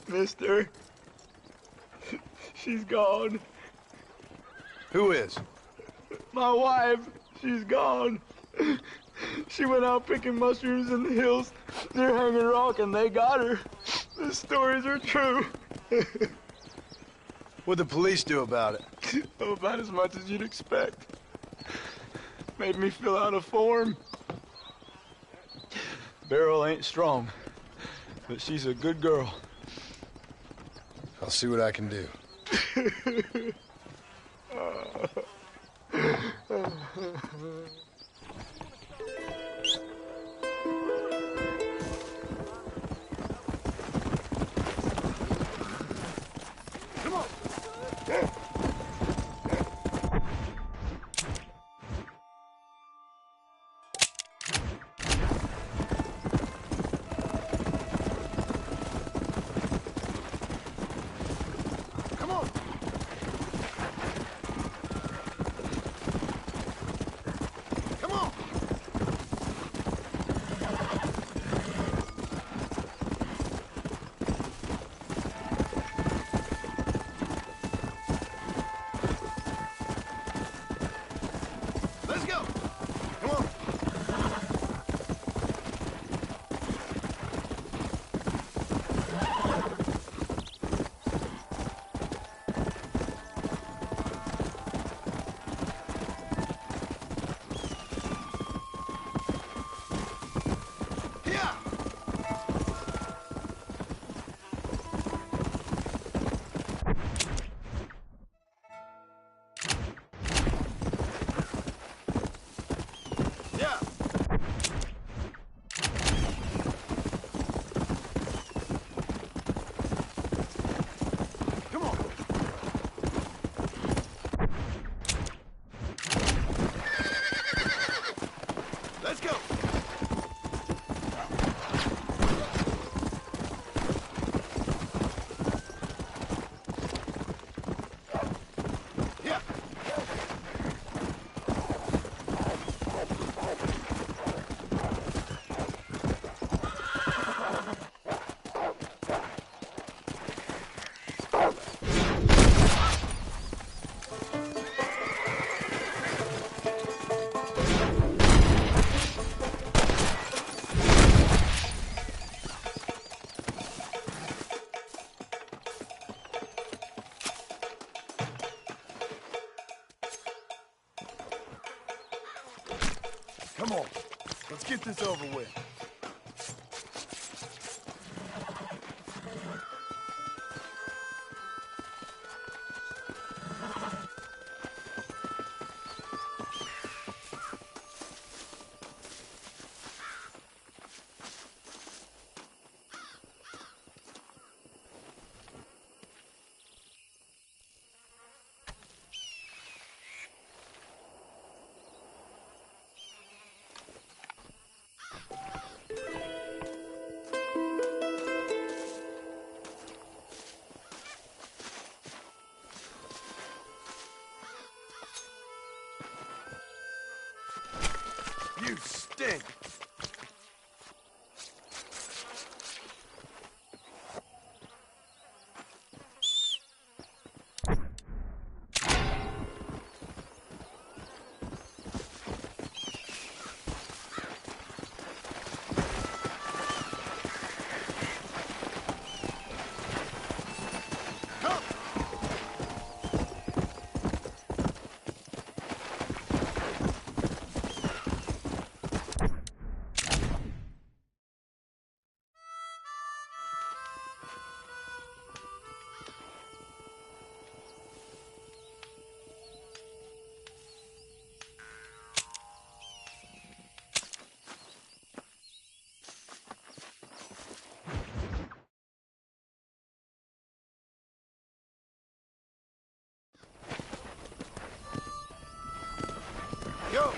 Mister, she's gone. Who is? My wife, she's gone. She went out picking mushrooms in the hills near Hanging Rock and they got her. The stories are true. What'd the police do about it? Oh, about as much as you'd expect. Made me fill out a form. Beryl ain't strong, but she's a good girl. I'll see what I can do. Come on. Come on. Let's get this over with. You stink! Yo!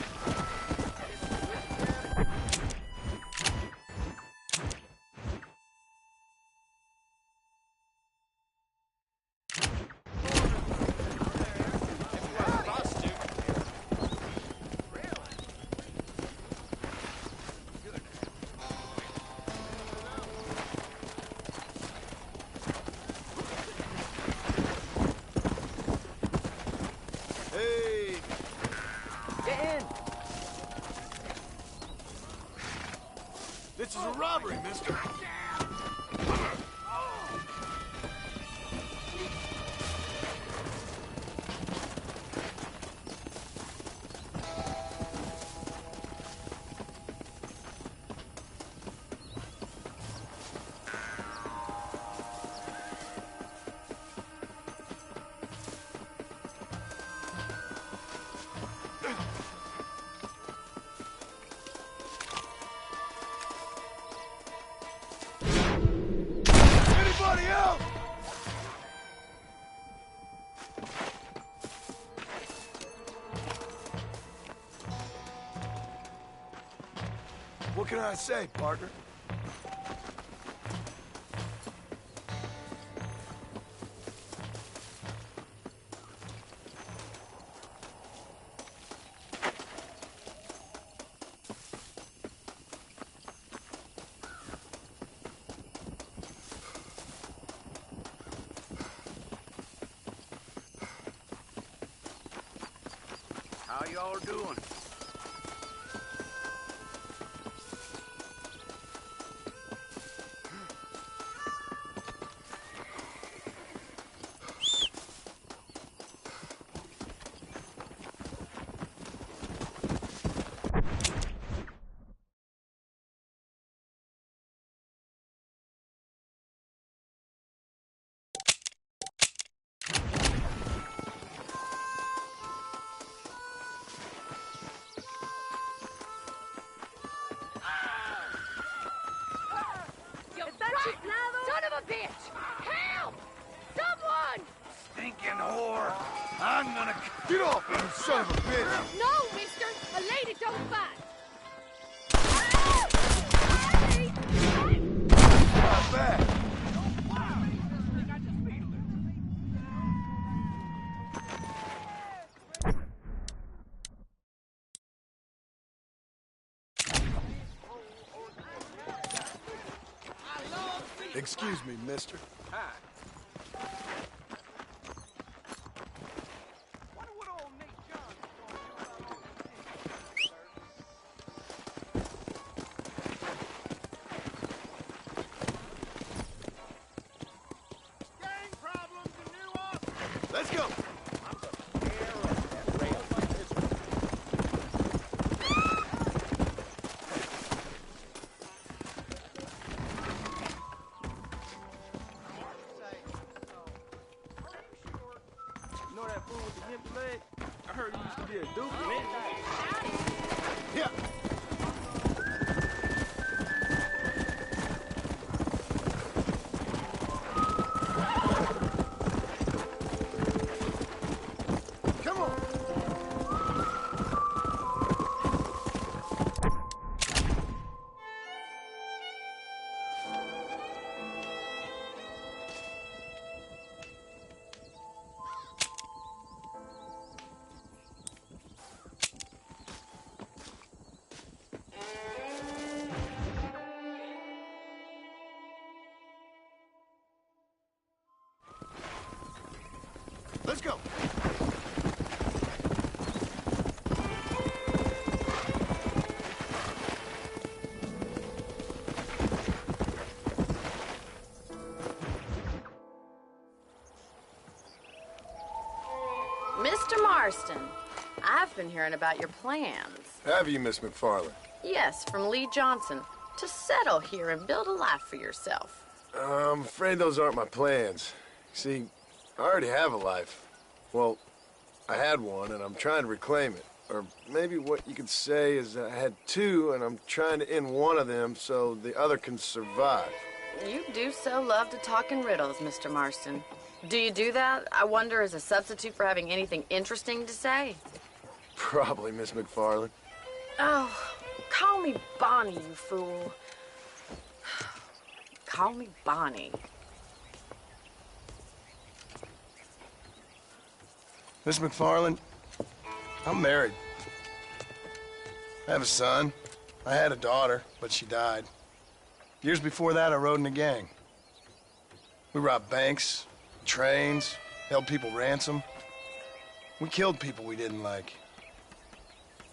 Hey! Get in! This is a robbery, mister. Anybody else? What can I say, partner? How y'all doing? Son of a bitch! Help! Someone! Stinking whore! I'm gonna... Get off, you son of a bitch! No, mister! A lady don't fight! Not bad. Excuse me, mister. Hi. Let's go. that fool with the gimpy leg? I heard he used to be a duke and everything. Yeah. Let's go. Mr. Marston, I've been hearing about your plans. Have you, Miss McFarland? Yes, from Lee Johnson, to settle here and build a life for yourself. I'm afraid those aren't my plans. See, I already have a life. Well, I had one, and I'm trying to reclaim it. Or maybe what you could say is I had two, and I'm trying to end one of them so the other can survive. You do so love to talk in riddles, Mr. Marston. Do you do that, I wonder, as a substitute for having anything interesting to say? Probably, Miss McFarland. Oh, call me Bonnie, you fool. Call me Bonnie. Miss McFarland, I'm married. I have a son. I had a daughter, but she died. Years before that, I rode in a gang. We robbed banks, trains, held people ransom. We killed people we didn't like.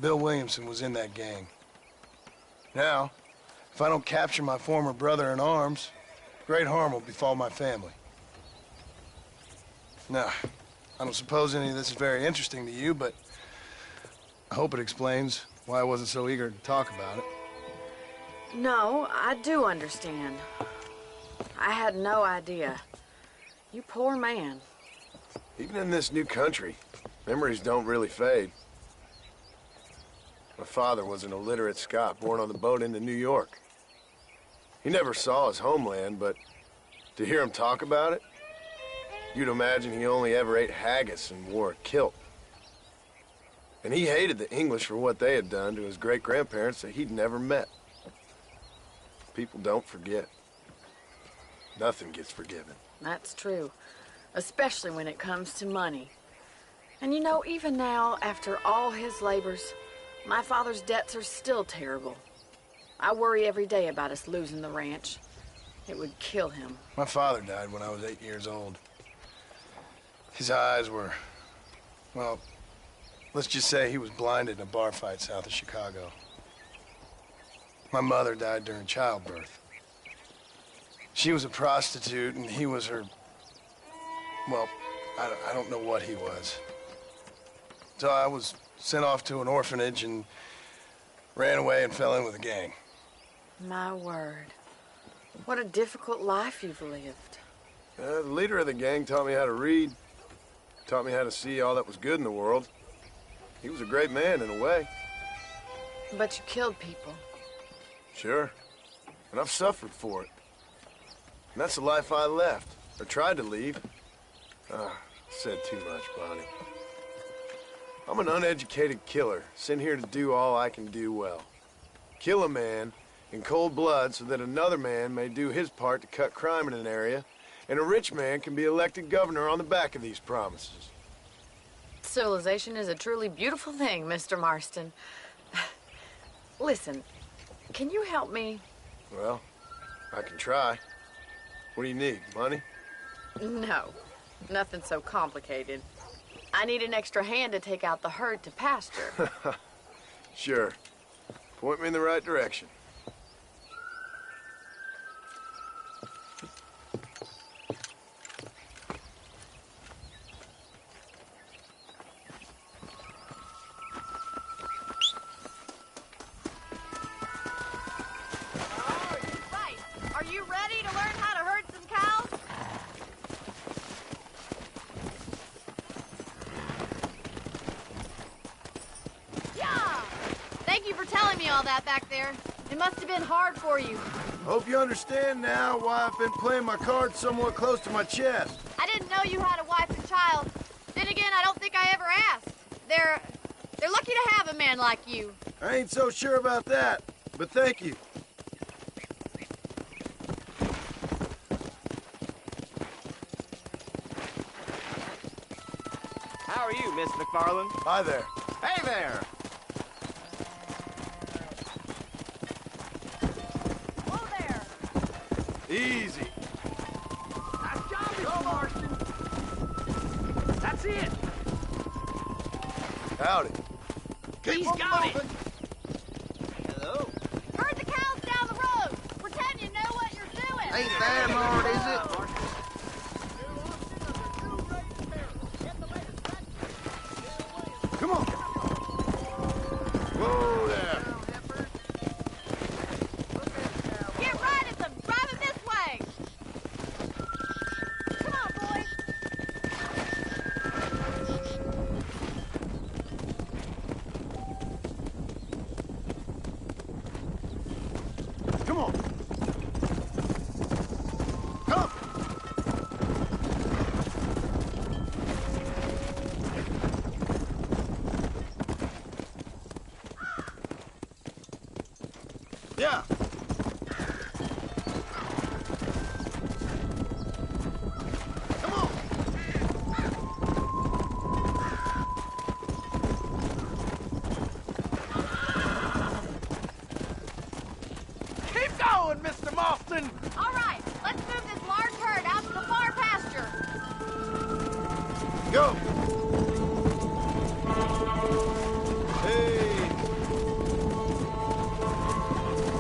Bill Williamson was in that gang. Now, if I don't capture my former brother in arms, great harm will befall my family. Now, I don't suppose any of this is very interesting to you, but I hope it explains why I wasn't so eager to talk about it. No, I do understand. I had no idea. You poor man. Even in this new country, memories don't really fade. My father was an illiterate Scot born on the boat into New York. He never saw his homeland, but to hear him talk about it, you'd imagine he only ever ate haggis and wore a kilt. And he hated the English for what they had done to his great-grandparents that he'd never met. People don't forget. Nothing gets forgiven. That's true, especially when it comes to money. And you know, even now, after all his labors, my father's debts are still terrible. I worry every day about us losing the ranch. It would kill him. My father died when I was 8 years old. His eyes were, well, let's just say he was blinded in a bar fight south of Chicago. My mother died during childbirth. She was a prostitute, and he was her, well, I don't know what he was. So I was sent off to an orphanage and ran away and fell in with a gang. My word. What a difficult life you've lived. The leader of the gang taught me how to read, taught me how to see all that was good in the world. He was a great man in a way. But you killed people. Sure. And I've suffered for it. And that's the life I left, or tried to leave. Said too much, Bonnie. I'm an uneducated killer, sent here to do all I can do well. Kill a man in cold blood so that another man may do his part to cut crime in an area, and a rich man can be elected governor on the back of these promises. Civilization is a truly beautiful thing, Mr. Marston. Listen, can you help me? Well, I can try. What do you need, money? No, nothing so complicated. I need an extra hand to take out the herd to pasture. Sure. Point me in the right direction. Right. Are you ready to learn how to herd some cows? telling me all that back there. It must have been hard for you. Hope you understand now why I've been playing my cards somewhat close to my chest. I didn't know you had a wife and child. Then again, I don't think I ever asked. They're lucky to have a man like you. I ain't so sure about that, but thank you. How are you, Miss McFarland? Hi there. Hey there! Whoa there! Easy. Nice job, Mr. Marston. That's it. Howdy. He's got it. Hello. Herd the cows down the road. Pretend you know what you're doing. Ain't that hard, is it? Come on. Whoa there. Get right at them. Drive them this way. Come on, boys. Come on. Come. Yeah. Come on. Keep going, Mr. Marston! All right, let's move this large herd out to the far pasture. Go. Hey.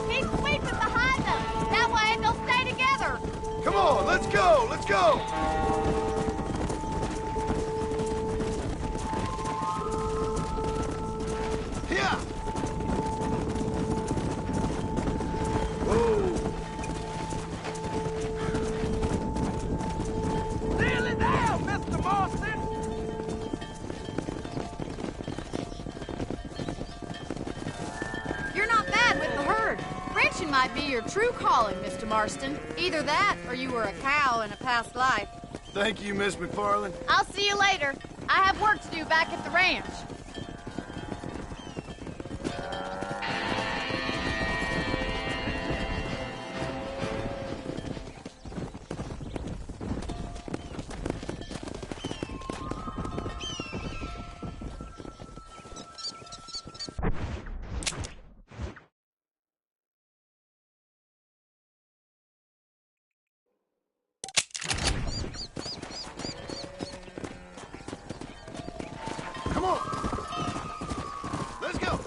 Keep sweeping behind them. That way they'll stay together. Come on, let's go. Let's go. Yeah. Whoa. Nearly there, Mr. Marston! You're not bad with the herd. Ranching might be your true calling, Mr. Marston. Either that, or you were a cow in a past life. Thank you, Miss McFarland. I'll see you later. I have work to do back at the ranch. Come on. Let's go.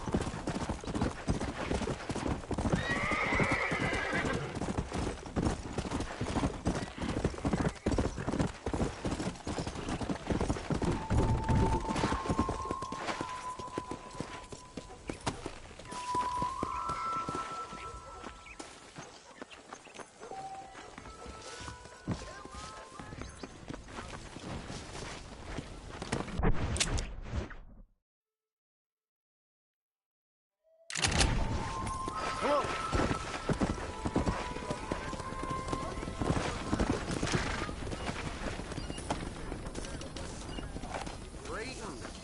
Come on. Greetings.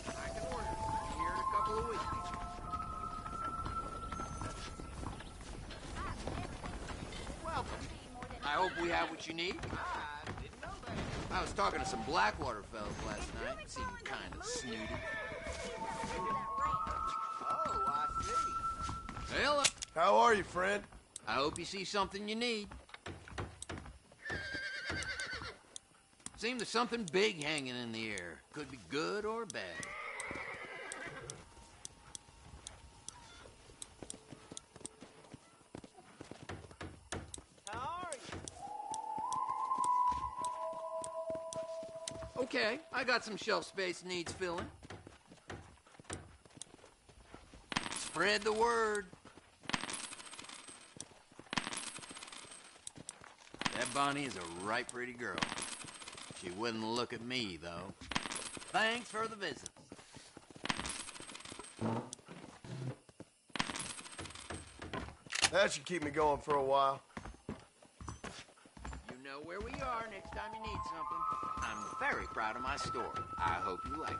I can order. Here in a couple of weeks. Welcome. I hope we have what you need. I was talking to some Blackwater fellas last night. Seemed kind of snooty. Oh, I see. Well, How are you, friend? I hope you see something you need. Seems there's something big hanging in the air. Could be good or bad. Okay, I got some shelf space needs filling. Spread the word. That Bonnie is a right pretty girl. She wouldn't look at me, though. Thanks for the visit. That should keep me going for a while. You know where we are next time you need something. I'm very proud of my store. I hope you like it.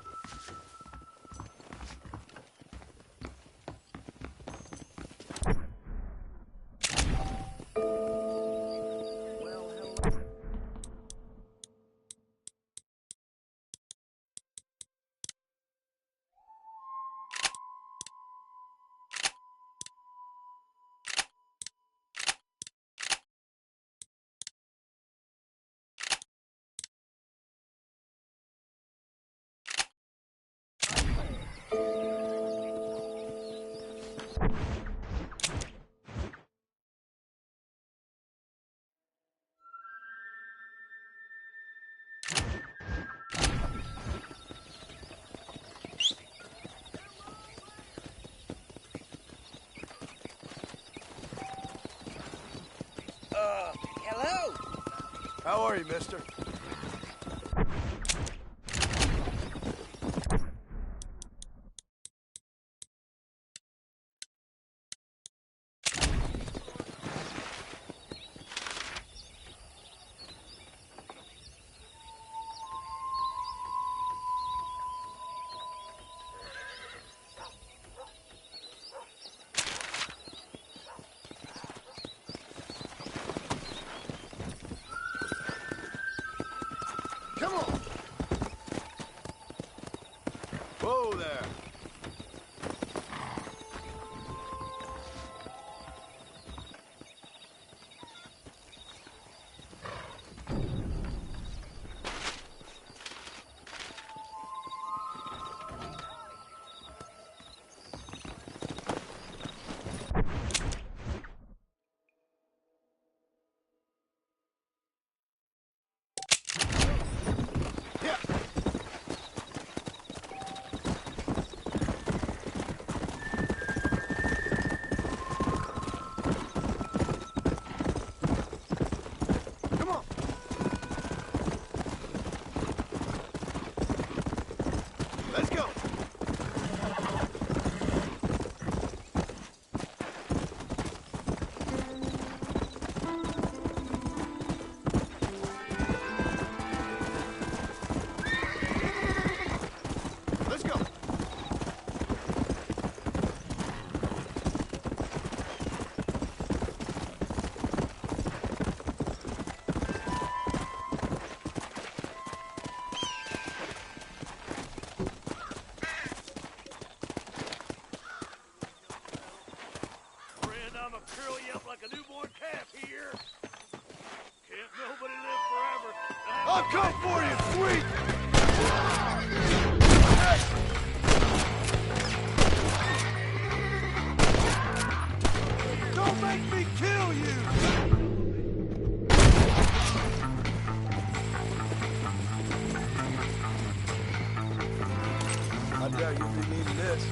Hello? How are you, mister? Come on! Whoa there! Let's go! Let's go! Friend, I'ma curl you up like a newborn calf here. Can't nobody live forever. I'll come for you, sweet! Don't make me kill you! I doubt you'll be needing this.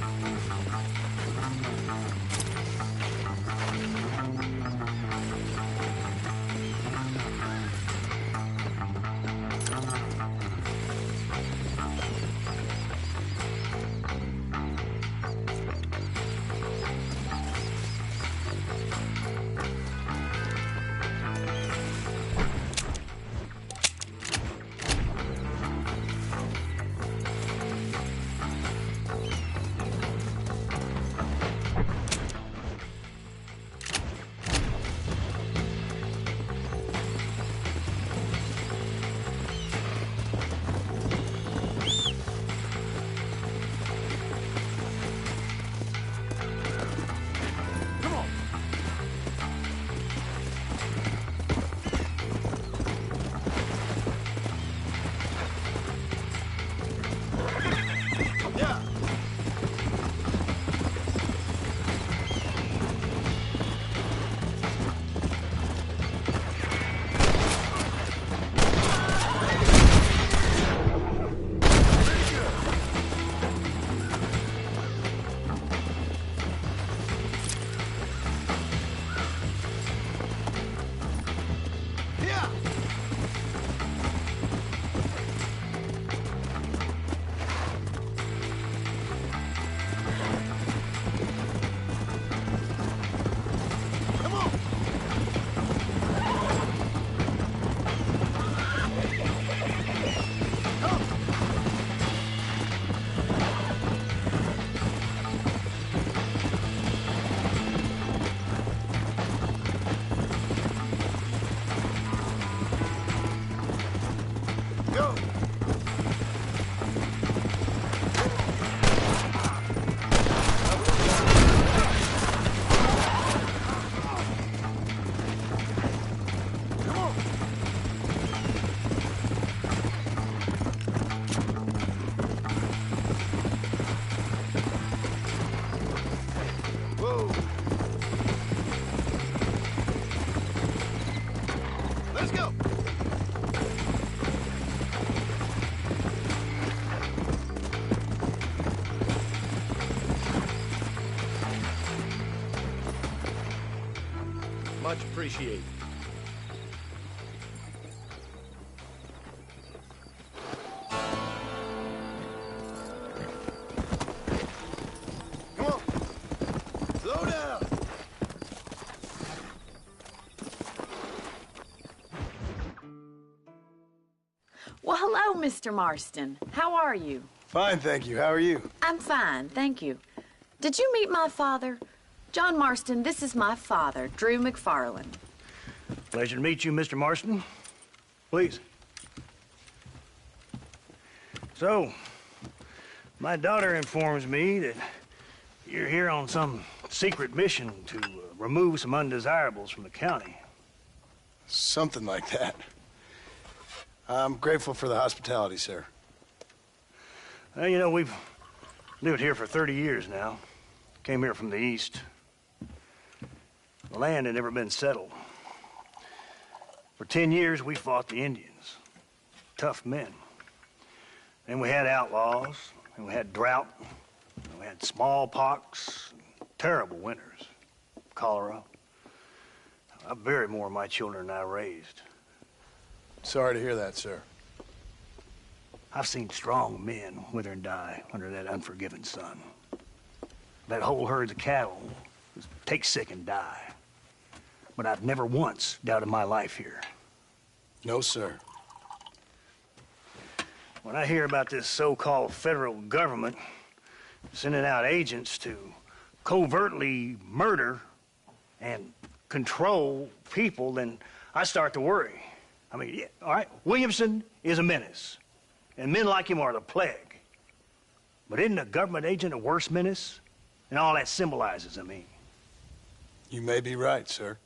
Much appreciated. Come on. Slow down. Well, hello, Mr. Marston. How are you? Fine, thank you. How are you? I'm fine, thank you. Did you meet my father? John Marston, this is my father, Drew McFarland. Pleasure to meet you, Mr. Marston. Please. So, my daughter informs me that you're here on some secret mission to remove some undesirables from the county. Something like that. I'm grateful for the hospitality, sir. Well, you know, we've lived here for 30 years now. Came here from the east. The land had never been settled. For 10 years, we fought the Indians. Tough men. Then we had outlaws, and we had drought, and we had smallpox, terrible winters, cholera. I buried more of my children than I raised. Sorry to hear that, sir. I've seen strong men wither and die under that unforgiving sun. That whole herds of cattle take sick and die. But I've never once doubted my life here. No, sir. When I hear about this so-called federal government sending out agents to covertly murder and control people, then I start to worry. I mean, yeah, all right, Williamson is a menace, and men like him are the plague. But isn't a government agent a worse menace? And all that symbolizes, I mean. You may be right, sir.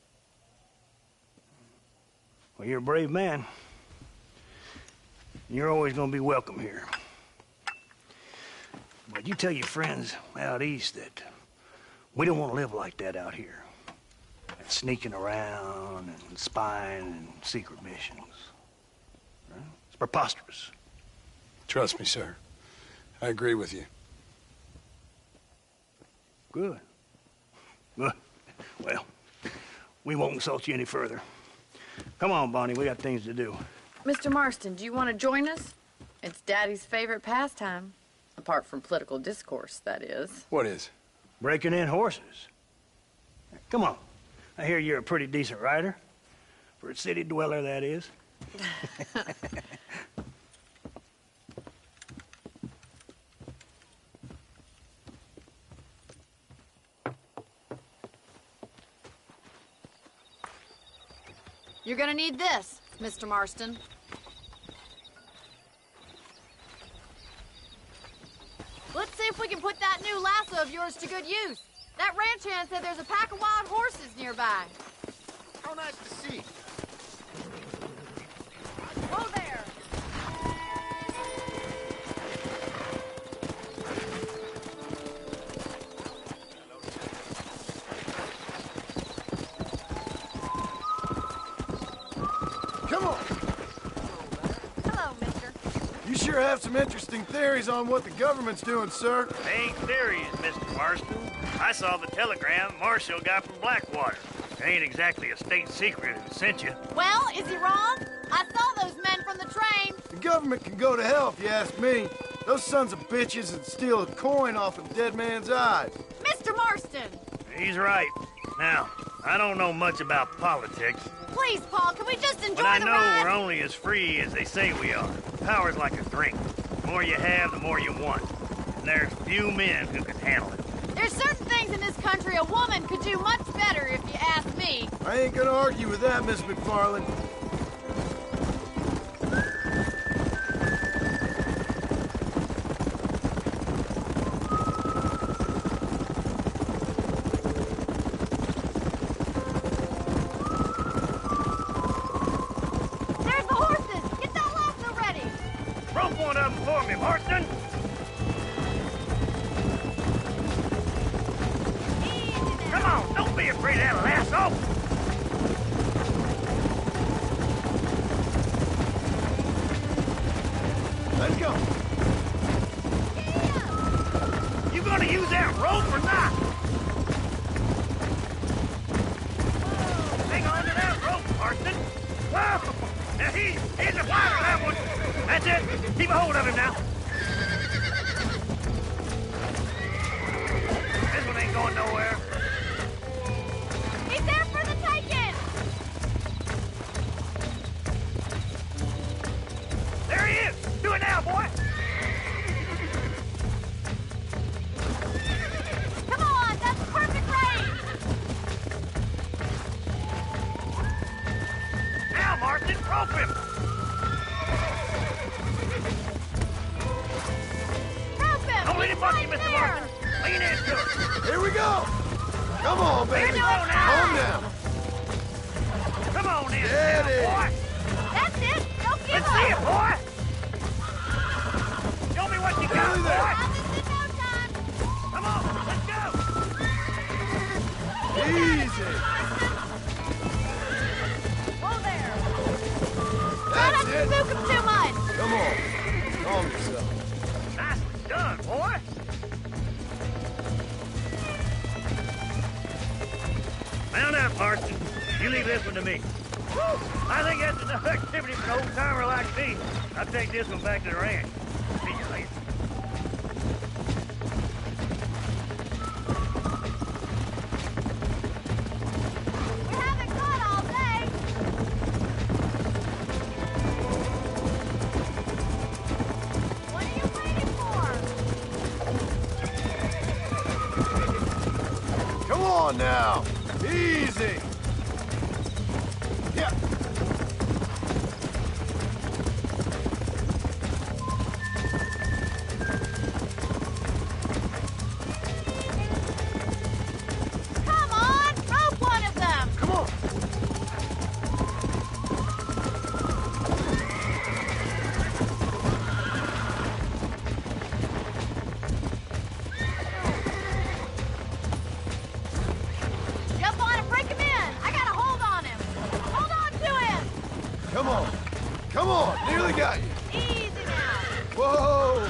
Well, you're a brave man. You're always going to be welcome here. But you tell your friends out east that we don't want to live like that out here. That sneaking around and spying and secret missions. Right? It's preposterous. Trust me, sir. I agree with you. Good. Good. Well, we won't insult you any further. Come on, Bonnie, we got things to do. Mr. Marston, do you want to join us? It's Daddy's favorite pastime. Apart from political discourse, that is. What is? Breaking in horses. Come on. I hear you're a pretty decent rider. For a city dweller, that is. You're gonna need this, Mr. Marston. Let's see if we can put that new lasso of yours to good use. That ranch hand said there's a pack of wild horses nearby. How nice to see. Whoa there! Come on. Hello, mister. You sure have some interesting theories on what the government's doing, sir. They ain't theories, Mr. Marston. I saw the telegram Marshall got from Blackwater. It ain't exactly a state secret who sent you. Well, is he wrong? I saw those men from the train. The government can go to hell if you ask me. Those sons of bitches would steal a coin off a dead man's eyes. Mr. Marston! He's right. Now, I don't know much about politics, Please, Paul, can we just enjoy but I the know ride? we're only as free as they say we are. Power's like a drink. The more you have, the more you want. And there's few men who can handle it. There's certain things in this country a woman could do much better, if you ask me. I ain't gonna argue with that, Miss McFarland. There's the horses! Get that lasso ready! Rope one of them for me, Marston! Come on, don't be afraid of that lasso! That's it. Keep a hold of him now. This one ain't going nowhere. He's there for the taking! There he is. Do it now, boy. Come on, that's perfect range! Now, Marston, rope him. Rope him! Don't let him bust you, Right Mr. there. Marston. Lean into it. Here we go. Come on, baby. Calm down. Come on in, Steady. boy. That's it! Don't give Let's up! see it, boy. Show me what you got, Nearly boy. there. Come on, let's go. Easy. Whoa there! Try That's not to it. spook him too much! Come on. Calm yourself. Nicely done, boy. Mount up, Marston. You leave this one to me. I think that's enough activity for an old-timer like me. I'll take this one back to the ranch. See you later. We haven't caught all day! What are you waiting for? Come on now. Easy. Yeah. Come on! Rope one of them! Come on. Jump on and break him in! I got a hold on him! Hold on to him! Come on. Come on. Nearly got you. Easy now! Whoa.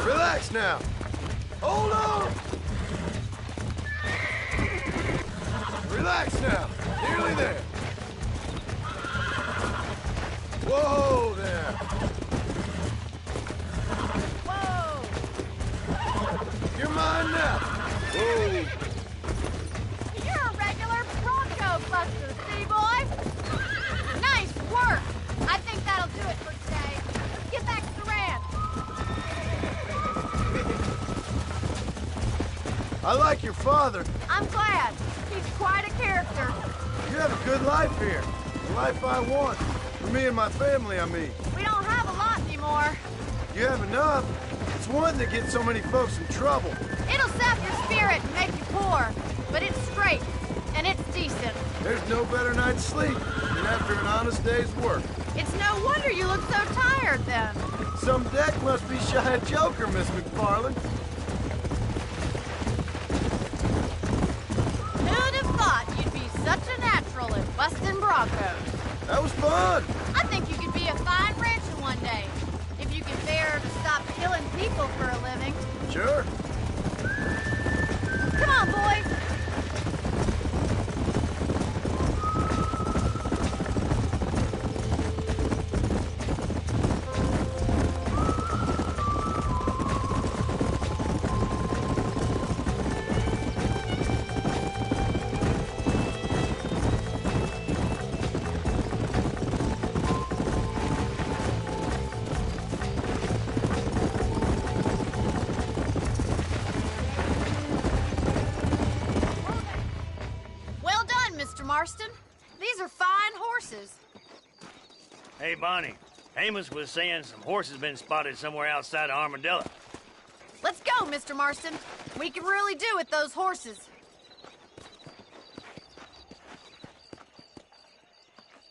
Relax now. Hold on. Relax now. Nearly there. Whoa there. Whoa! You're mine now. Whoa. You're a regular Bronco buster, city boy! Nice work! I think that'll do it for today. Let's get back to the ranch. I like your father. I'm glad. He's quite a character. You have a good life here. The life I want. For me and my family, I mean. We don't have a lot anymore. You have enough. It's one that gets so many folks in trouble. It'll sap your spirit and make you poor. But it's straight, and it's decent. There's no better night's sleep than after an honest day's work. It's no wonder you look so tired then. Some deck must be shy of Joker, Miss McFarland. Who'd have thought you'd be such a natural at busting Broncos? That was fun. I think you could be a fine rancher one day. If you could bear to stop killing people for a living. Sure. Come on, boys. Well done, Mr. Marston. These are fine horses. Hey, Bonnie. Amos was saying some horses been spotted somewhere outside of Armadillo. Let's go, Mr. Marston. We can really do with those horses.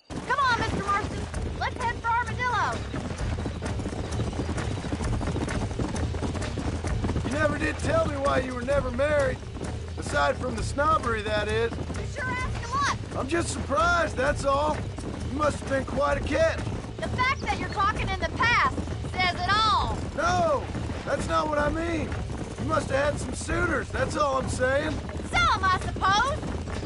Come on, Mr. Marston. Let's head for Armadillo. You never did tell me why you were never married. Aside from the snobbery, that is. You sure ask a lot. I'm just surprised, that's all. You must have been quite a catch. The fact that you're talking in the past says it all. No, that's not what I mean. You must have had some suitors, that's all I'm saying. Some, I suppose.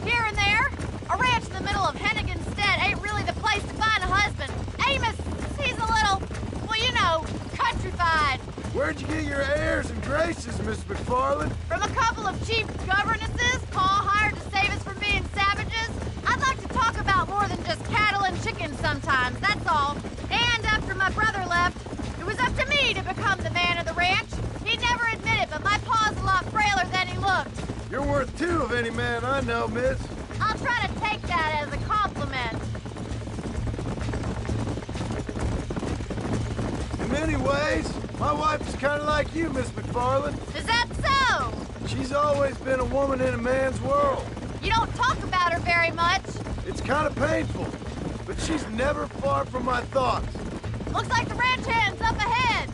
Here and there. A ranch in the middle of Hennigan's Stead ain't really the place to find a husband. Amos, he's a little, well, you know. know, countrified. Where'd you get your airs and graces, Miss McFarland? From a couple of cheap governesses Paul hired to save us from being savages. I'd like to talk about more than just cattle and chickens sometimes, that's all. And after my brother left, it was up to me to become the man of the ranch. He'd never admit it, but my paw's a lot frailer than he looked. You're worth two of any man I know, miss. I'll try to take that as a compliment. In many ways, my wife is kind of like you, Miss McFarland. Is that so? She's always been a woman in a man's world. You don't talk about her very much. It's kind of painful, but she's never far from my thoughts. Looks like the ranch hand's up ahead.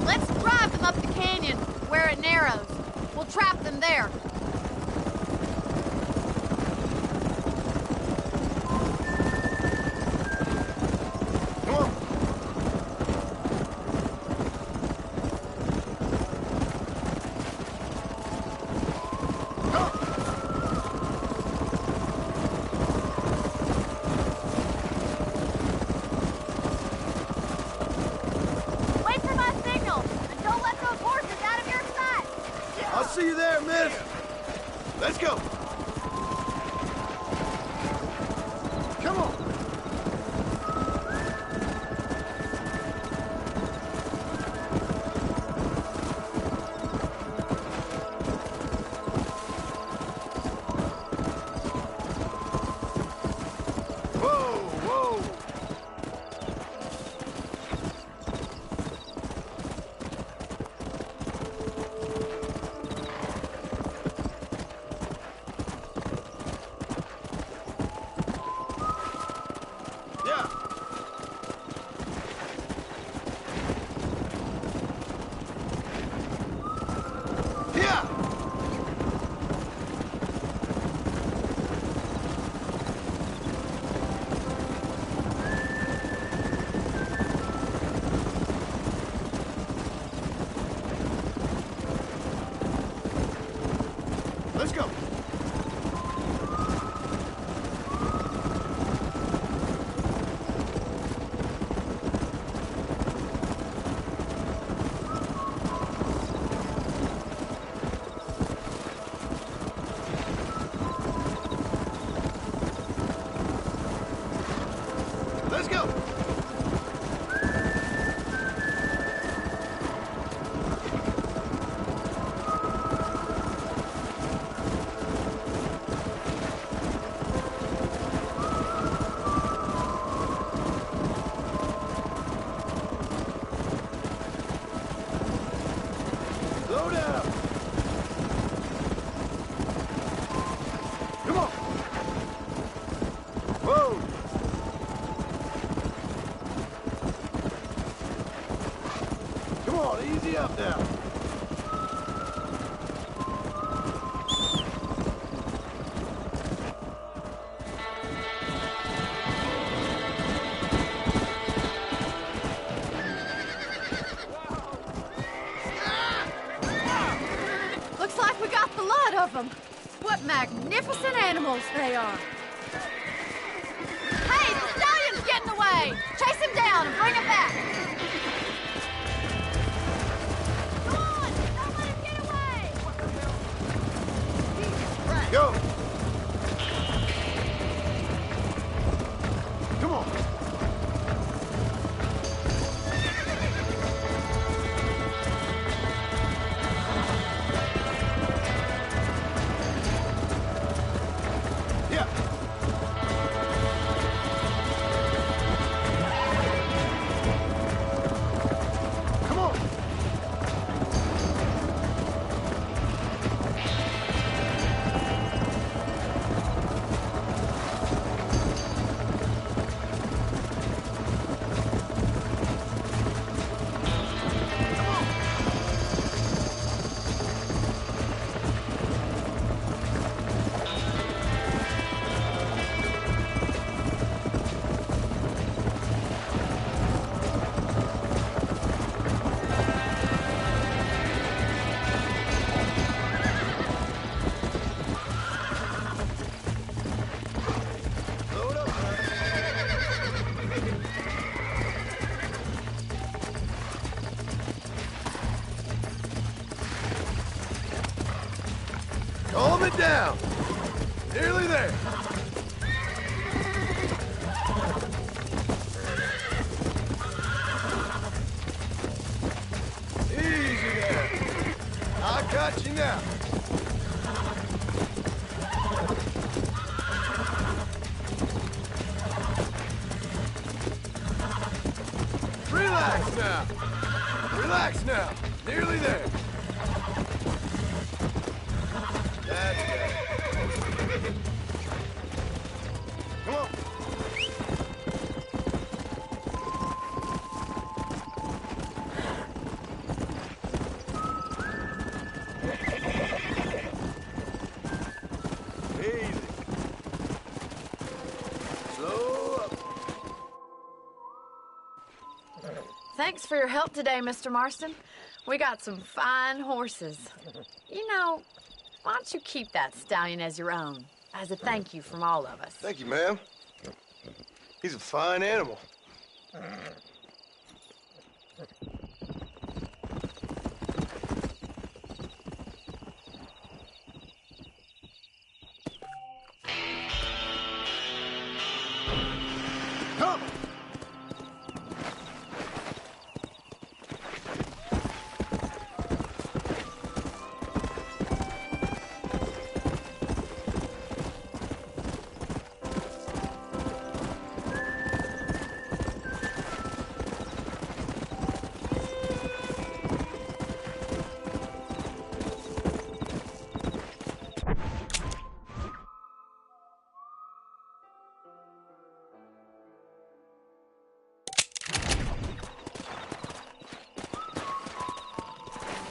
Let's drive them up the canyon where it narrows. We'll trap them there. Wait for my signal, and don't let those horses out of your sight. I'll see you there, miss. Let's go. Come on. Whoa, whoa. Yeah. Yeah. Let's go. Let's go. Slow down. Come on. Whoa. Come on, easy up now. Looks like we got the lot of them. What magnificent animals they are. Hey, the stallion's getting away. Chase him down and bring him back. Come on, don't let him get away. Go. Come on. Yeah. Come on. down. Nearly there. Easy there. I got you now. Relax now. Relax now. Nearly there. That's good. Come on. Easy. Slow up. Thanks for your help today, Mr. Marston. We got some fine horses. You know, why don't you keep that stallion as your own, as a thank you from all of us? Thank you, ma'am. He's a fine animal. Come!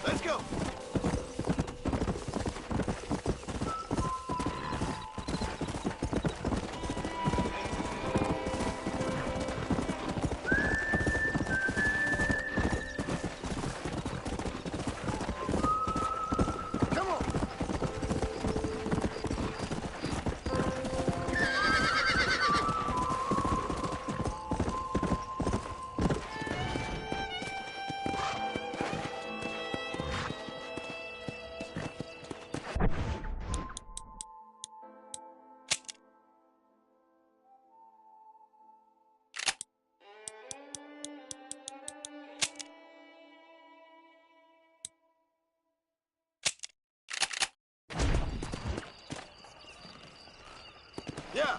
Let's go. Come on. Yeah.